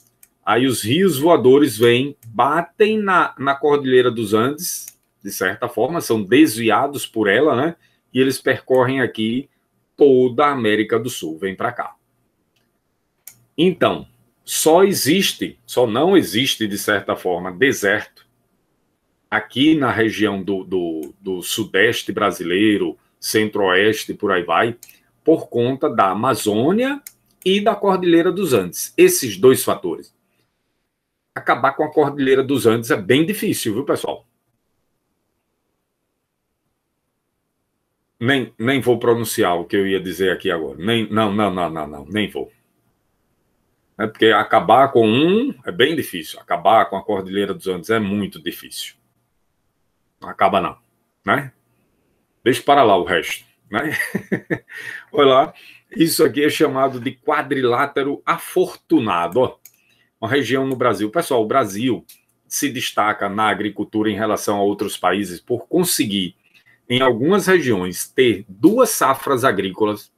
Speaker 1: aí os rios voadores vêm, batem na Cordilheira dos Andes, de certa forma, são desviados por ela, né? E eles percorrem aqui toda a América do Sul, vem para cá. Então, só não existe, de certa forma, deserto aqui na região do sudeste brasileiro, centro-oeste, por aí vai, por conta da Amazônia e da Cordilheira dos Andes. Esses dois fatores. Acabar com a Cordilheira dos Andes é bem difícil, viu, pessoal? Nem vou pronunciar o que eu ia dizer aqui agora. Não, nem vou. É porque acabar com um é bem difícil. Acabar com a Cordilheira dos Andes é muito difícil. Não acaba não, né? Deixa para lá o resto, né? Olha lá, isso aqui é chamado de quadrilátero afortunado, ó. Uma região no Brasil. Pessoal, o Brasil se destaca na agricultura em relação a outros países por conseguir, em algumas regiões, ter 2 safras agrícolas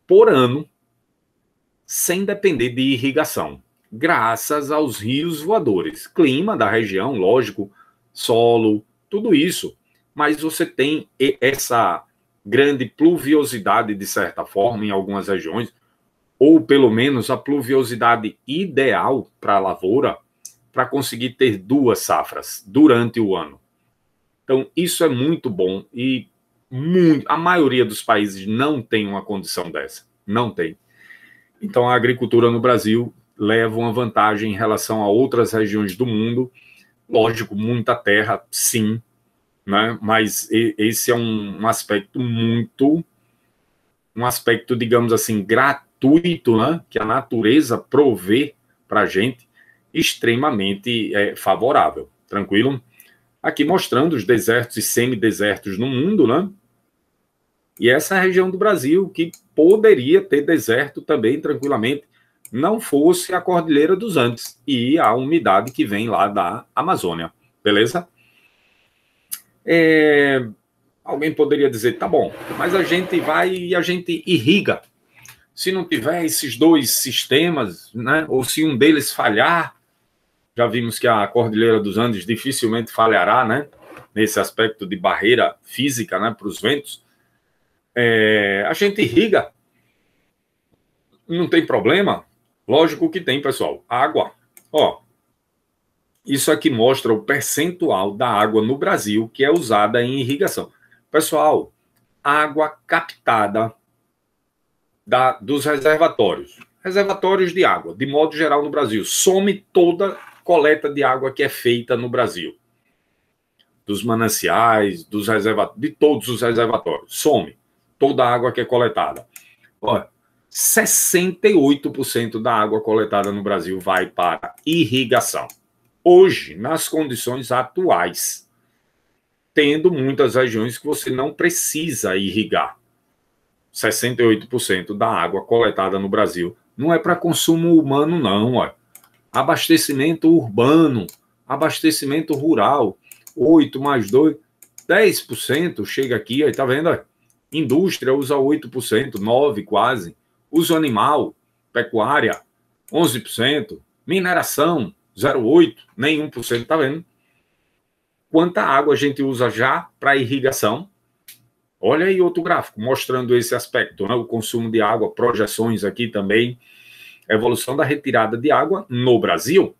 Speaker 1: por ano, sem depender de irrigação, graças aos rios voadores. Clima da região, lógico, solo, tudo isso. Mas você tem essa grande pluviosidade, de certa forma, em algumas regiões, ou pelo menos a pluviosidade ideal para a lavoura, para conseguir ter 2 safras durante o ano. Então, isso é muito bom e a maioria dos países não tem uma condição dessa. Não tem. Então, a agricultura no Brasil leva uma vantagem em relação a outras regiões do mundo. Lógico, muita terra, sim, né? Mas esse é um aspecto digamos assim, gratuito, né? Que a natureza provê para a gente, extremamente favorável. Tranquilo? Aqui mostrando os desertos e semidesertos no mundo, né? E essa é a região do Brasil que poderia ter deserto também tranquilamente, não fosse a Cordilheira dos Andes e a umidade que vem lá da Amazônia. Beleza? Alguém poderia dizer, tá bom, mas a gente vai e a gente irriga. Se não tiver esses 2 sistemas, né? Ou se um deles falhar, já vimos que a Cordilheira dos Andes dificilmente falhará, né? Nesse aspecto de barreira física, né? Para os ventos. A gente irriga. Não tem problema? Lógico que tem, pessoal. Água. Ó, isso aqui mostra o percentual da água no Brasil que é usada em irrigação. Pessoal, água captada dos reservatórios. Reservatórios de água, de modo geral no Brasil. Some toda coleta de água que é feita no Brasil. Dos mananciais, dos reservatórios, de todos os reservatórios. Some toda a água que é coletada. Olha, 68% da água coletada no Brasil vai para irrigação. Hoje, nas condições atuais, tendo muitas regiões que você não precisa irrigar. 68% da água coletada no Brasil não é para consumo humano, não. Ó. Abastecimento urbano, abastecimento rural, 8 mais 2, 10% chega aqui, aí tá vendo? Ó. Indústria usa 8%, 9% quase. Uso animal, pecuária, 11%. Mineração, 0,8%, nem 1%, tá vendo? Quanta água a gente usa já para irrigação? Olha aí outro gráfico mostrando esse aspecto, né? O consumo de água, projeções aqui também, evolução da retirada de água no Brasil,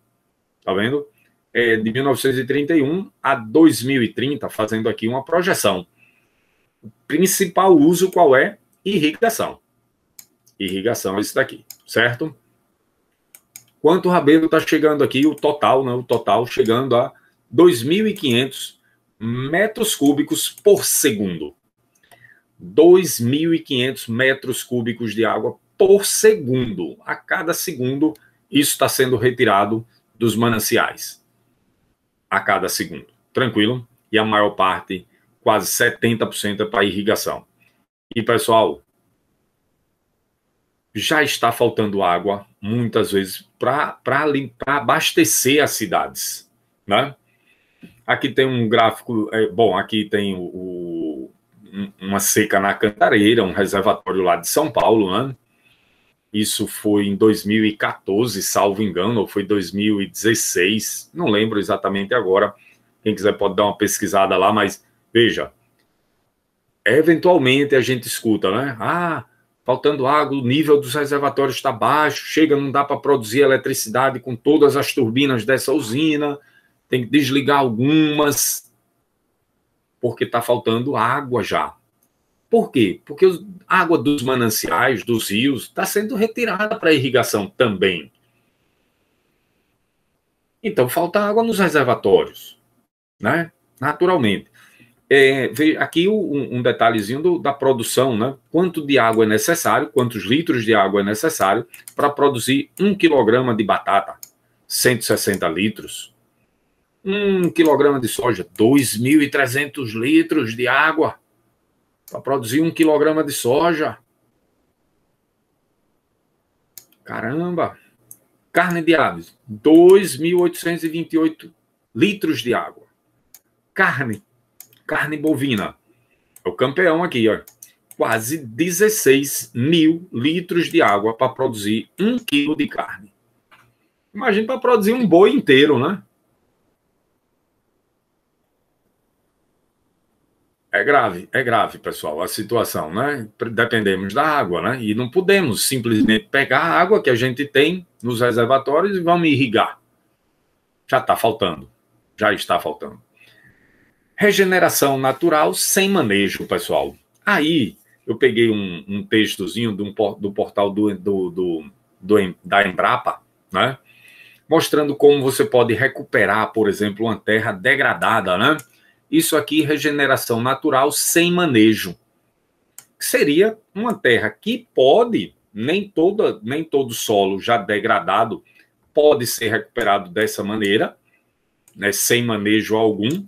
Speaker 1: tá vendo? De 1931 a 2030, fazendo aqui uma projeção. O principal uso qual é? Irrigação. Irrigação é isso daqui, certo? Quanto o Rabelo está chegando aqui, o total, né? O total chegando a 2.500 metros cúbicos por segundo. 2.500 metros cúbicos de água por segundo. A cada segundo, isso está sendo retirado dos mananciais. A cada segundo. Tranquilo? E a maior parte, quase 70%, é para irrigação. E, pessoal, já está faltando água, muitas vezes, para abastecer as cidades, né? Aqui tem um gráfico, bom, aqui tem uma seca na Cantareira, um reservatório lá de São Paulo, né? Isso foi em 2014, salvo engano, ou foi 2016, não lembro exatamente agora. Quem quiser pode dar uma pesquisada lá, mas veja, eventualmente a gente escuta, né? Ah, faltando água, o nível dos reservatórios está baixo, chega, não dá para produzir eletricidade com todas as turbinas dessa usina, tem que desligar algumas, porque está faltando água já. Por quê? Porque a água dos mananciais, dos rios, está sendo retirada para irrigação também. Então, falta água nos reservatórios, né? Naturalmente. Aqui um detalhezinho da produção, né? Quanto de água é necessário, quantos litros de água é necessário para produzir 1 quilograma de batata, 160 litros. 1 quilograma de soja, 2.300 litros de água para produzir 1 quilograma de soja. Caramba! Carne de aves, 2.828 litros de água. Carne bovina, é o campeão aqui, ó. Quase 16 mil litros de água para produzir 1 quilo de carne. Imagina para produzir um boi inteiro, né? É grave, pessoal, a situação, né? Dependemos da água, né? E não podemos simplesmente pegar a água que a gente tem nos reservatórios e vamos irrigar. Já está faltando. Já está faltando. Regeneração natural sem manejo, pessoal. Aí eu peguei um textozinho do portal da Embrapa, né? Mostrando como você pode recuperar, por exemplo, uma terra degradada, né? Isso aqui, regeneração natural sem manejo. Seria uma terra que pode, nem todo solo já degradado pode ser recuperado dessa maneira, né, sem manejo algum.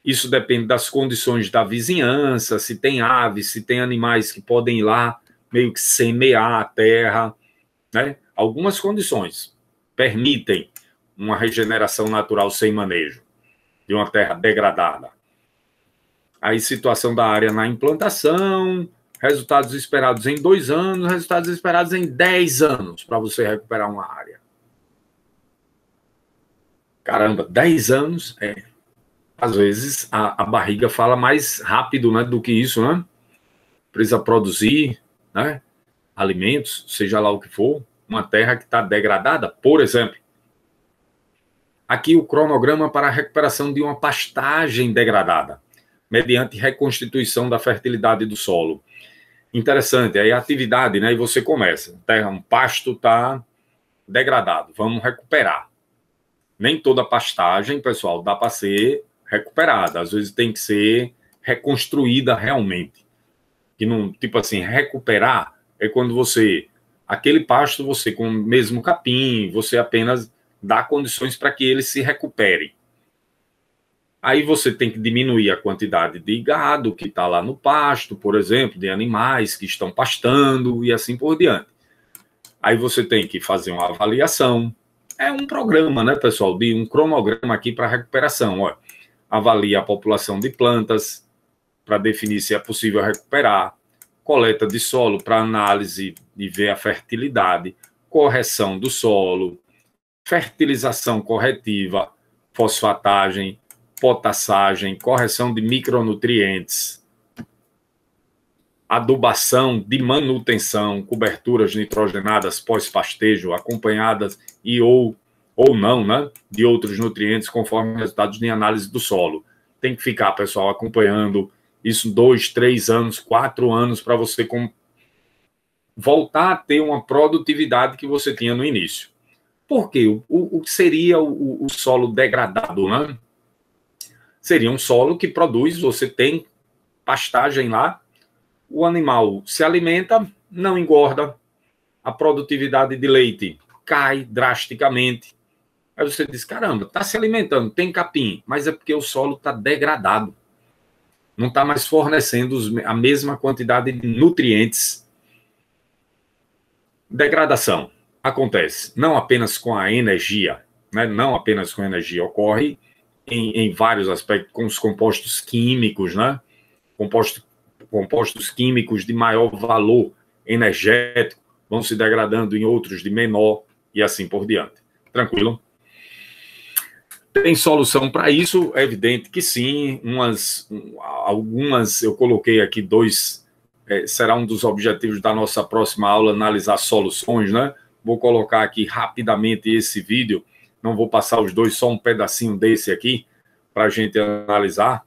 Speaker 1: Isso depende das condições da vizinhança, se tem aves, se tem animais que podem ir lá meio que semear a terra, né? Algumas condições permitem uma regeneração natural sem manejo de uma terra degradada. Aí, situação da área na implantação, resultados esperados em 2 anos, resultados esperados em 10 anos para você recuperar uma área. Caramba, 10 anos, às vezes a barriga fala mais rápido, né, do que isso, né? Precisa produzir, né, alimentos, seja lá o que for, uma terra que está degradada, por exemplo. Aqui o cronograma para a recuperação de uma pastagem degradada, mediante reconstituição da fertilidade do solo. Interessante, aí a atividade, né? E você começa. Terra, um pasto está degradado, vamos recuperar. Nem toda pastagem, pessoal, dá para ser recuperada. Às vezes tem que ser reconstruída realmente. Que não, tipo assim, recuperar é quando você, aquele pasto, você com o mesmo capim, você apenas dá condições para que ele se recupere. Aí você tem que diminuir a quantidade de gado que está lá no pasto, por exemplo, de animais que estão pastando e assim por diante. Aí você tem que fazer uma avaliação. É um programa, né, pessoal, de um cronograma aqui para recuperação. Ó, avalia a população de plantas para definir se é possível recuperar, coleta de solo para análise e ver a fertilidade, correção do solo, fertilização corretiva, fosfatagem, potassagem, correção de micronutrientes. adubação de manutenção, coberturas nitrogenadas pós-pastejo, acompanhadas ou não, né, de outros nutrientes, conforme resultados de análise do solo. Tem que ficar, pessoal, acompanhando isso 2, 3 anos, 4 anos, para você voltar a ter uma produtividade que você tinha no início. Por quê? O que seria o solo degradado, né? Seria um solo que produz, você tem pastagem lá, o animal se alimenta, não engorda, a produtividade de leite cai drasticamente. Aí você diz, caramba, está se alimentando, tem capim, mas é porque o solo está degradado. Não está mais fornecendo a mesma quantidade de nutrientes. Degradação acontece não apenas com a energia, né? Não apenas com a energia, ocorre em vários aspectos, com os compostos químicos, né? Compostos químicos de maior valor energético vão se degradando em outros de menor e assim por diante. Tranquilo? Tem solução para isso? É evidente que sim. Algumas eu coloquei aqui dois, será um dos objetivos da nossa próxima aula, analisar soluções, né? Vou colocar aqui rapidamente esse vídeo, não vou passar os dois, só um pedacinho desse aqui, para a gente analisar.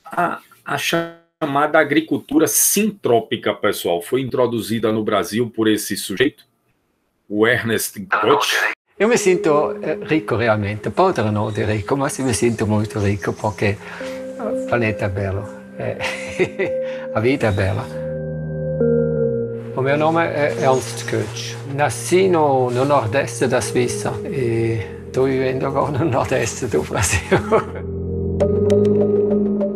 Speaker 1: A chamada agricultura sintrópica, pessoal, foi introduzida no Brasil por esse sujeito, o Ernest Götz.
Speaker 2: Eu me sinto ricco realmente, potrò non di ricco, ma sì, mi sento molto ricco perché il pianeta è bello, a vita è bella. O meu nome é Ernst Götz. Nasci no nordeste da Suíça e estou vivendo agora no nordeste do Brasil.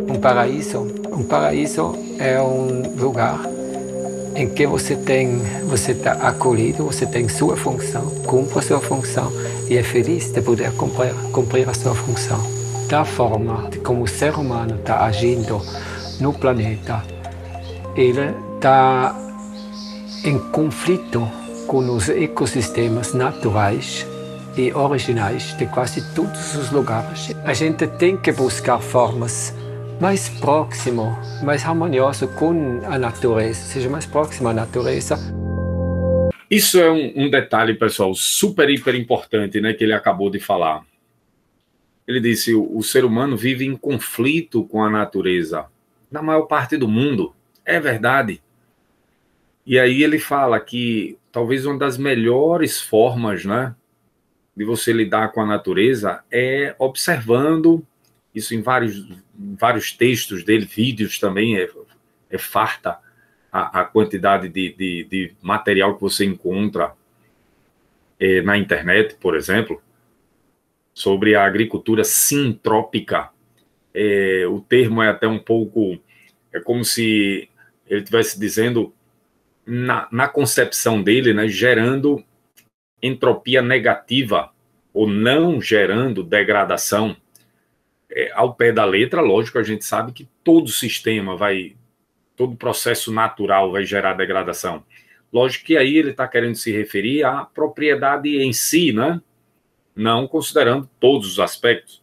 Speaker 2: Um paraíso é um lugar em que você está acolhido, você tem sua função, cumpre a sua função e é feliz de poder cumprir a sua função. Da forma como o ser humano está agindo no planeta, ele está em conflito com os ecossistemas naturais e originais de quase todos os lugares. A gente tem que buscar formas mais próximo, mais harmonioso com a natureza, seja mais próximo à natureza.
Speaker 1: Isso é um detalhe, pessoal, super, hiper importante, né, que ele acabou de falar. Ele disse, o ser humano vive em conflito com a natureza, na maior parte do mundo. É verdade. E aí ele fala que talvez uma das melhores formas, né, de você lidar com a natureza é observando. Isso em vários textos dele, vídeos também, é farta a quantidade de material que você encontra na internet, por exemplo, sobre a agricultura sintrópica. O termo é até um pouco, é como se ele estivesse dizendo, na concepção dele, né, gerando entropia negativa, ou não gerando degradação. Ao pé da letra, lógico, a gente sabe que todo sistema todo processo natural vai gerar degradação. Lógico que aí ele está querendo se referir à propriedade em si, né? Não considerando todos os aspectos.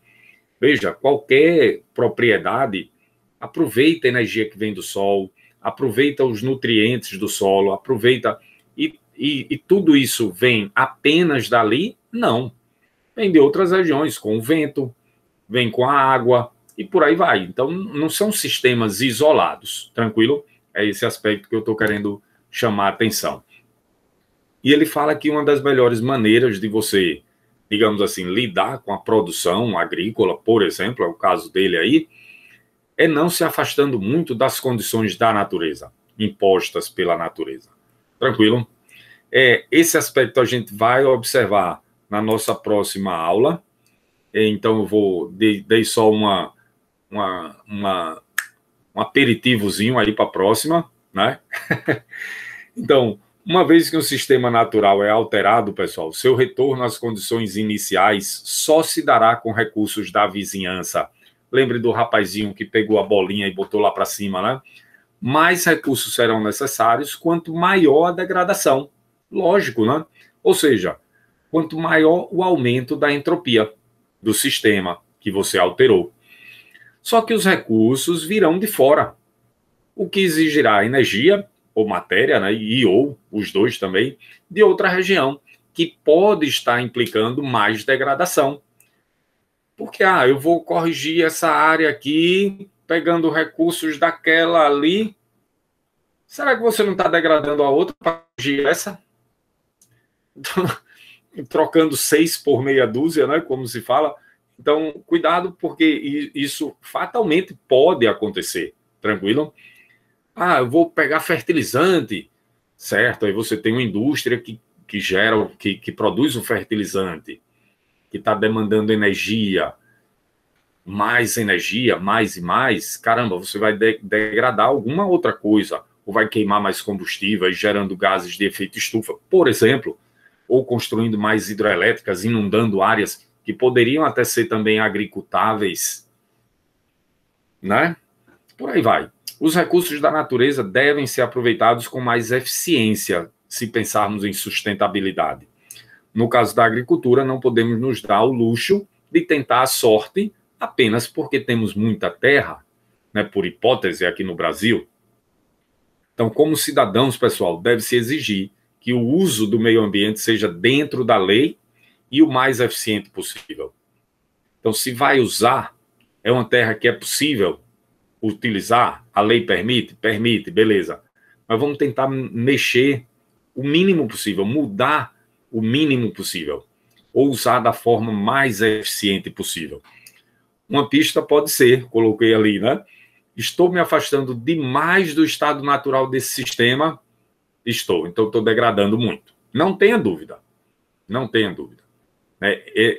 Speaker 1: Veja, qualquer propriedade aproveita a energia que vem do sol, aproveita os nutrientes do solo, aproveita... E tudo isso vem apenas dali? Não. Vem de outras regiões, com o vento, vem com a água e por aí vai. Então, não são sistemas isolados, tranquilo? É esse aspecto que eu estou querendo chamar a atenção. E ele fala que uma das melhores maneiras de você, digamos assim, lidar com a produção agrícola, por exemplo, é o caso dele aí, é não se afastando muito das condições da natureza, impostas pela natureza. Tranquilo? Esse aspecto a gente vai observar na nossa próxima aula. Então eu dei só um aperitivozinho aí para a próxima, né? Então, uma vez que o sistema natural é alterado, pessoal, seu retorno às condições iniciais só se dará com recursos da vizinhança. Lembre do rapazinho que pegou a bolinha e botou lá para cima, né? Mais recursos serão necessários quanto maior a degradação. Lógico, né? Ou seja, quanto maior o aumento da entropia do sistema que você alterou. Só que os recursos virão de fora. o que exigirá energia ou matéria, né, e ou os dois também, de outra região, que pode estar implicando mais degradação. Porque, eu vou corrigir essa área aqui, pegando recursos daquela ali. Será que você não está degradando a outra para corrigir essa? Trocando 6 por meia dúzia, né, como se fala. Então, cuidado, porque isso fatalmente pode acontecer. Tranquilo? Eu vou pegar fertilizante, certo? Aí você tem uma indústria que gera, que produz o fertilizante, que está demandando energia, mais e mais. Caramba, você vai degradar alguma outra coisa, ou vai queimar mais combustível, gerando gases de efeito estufa, por exemplo, ou construindo mais hidrelétricas, inundando áreas que poderiam até ser também agricultáveis, né? Por aí vai. Os recursos da natureza devem ser aproveitados com mais eficiência, se pensarmos em sustentabilidade. No caso da agricultura, não podemos nos dar o luxo de tentar a sorte apenas porque temos muita terra, né, por hipótese aqui no Brasil. Então, como cidadãos, pessoal, deve-se exigir que o uso do meio ambiente seja dentro da lei e o mais eficiente possível. Então, se vai usar, é uma terra que é possível utilizar, a lei permite? Permite, beleza. Mas vamos tentar mexer o mínimo possível, mudar o mínimo possível, ou usar da forma mais eficiente possível. Uma pista pode ser, coloquei ali, né? Estou me afastando demais do estado natural desse sistema? Estou, então estou degradando muito. Não tenha dúvida, não tenha dúvida.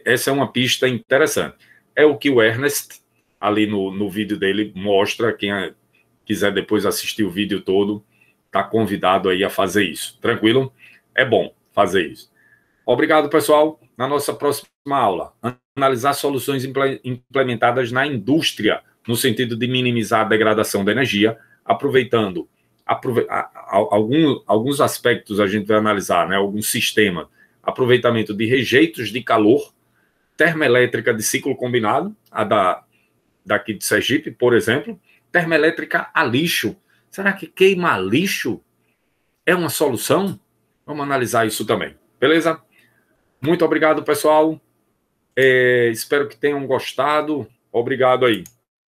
Speaker 1: Essa é uma pista interessante. É o que o Ernest, ali no vídeo dele, mostra. Quem quiser depois assistir o vídeo todo, está convidado aí a fazer isso. Tranquilo? É bom fazer isso. Obrigado, pessoal. Na nossa próxima aula, analisar soluções implementadas na indústria, no sentido de minimizar a degradação da energia, aproveitando alguns aspectos a gente vai analisar, né? Alguns sistemas. Aproveitamento de rejeitos de calor, termoelétrica de ciclo combinado, daqui de Sergipe, por exemplo, termoelétrica a lixo. Será que queimar lixo é uma solução? Vamos analisar isso também. Beleza? Muito obrigado, pessoal. Espero que tenham gostado. Obrigado aí.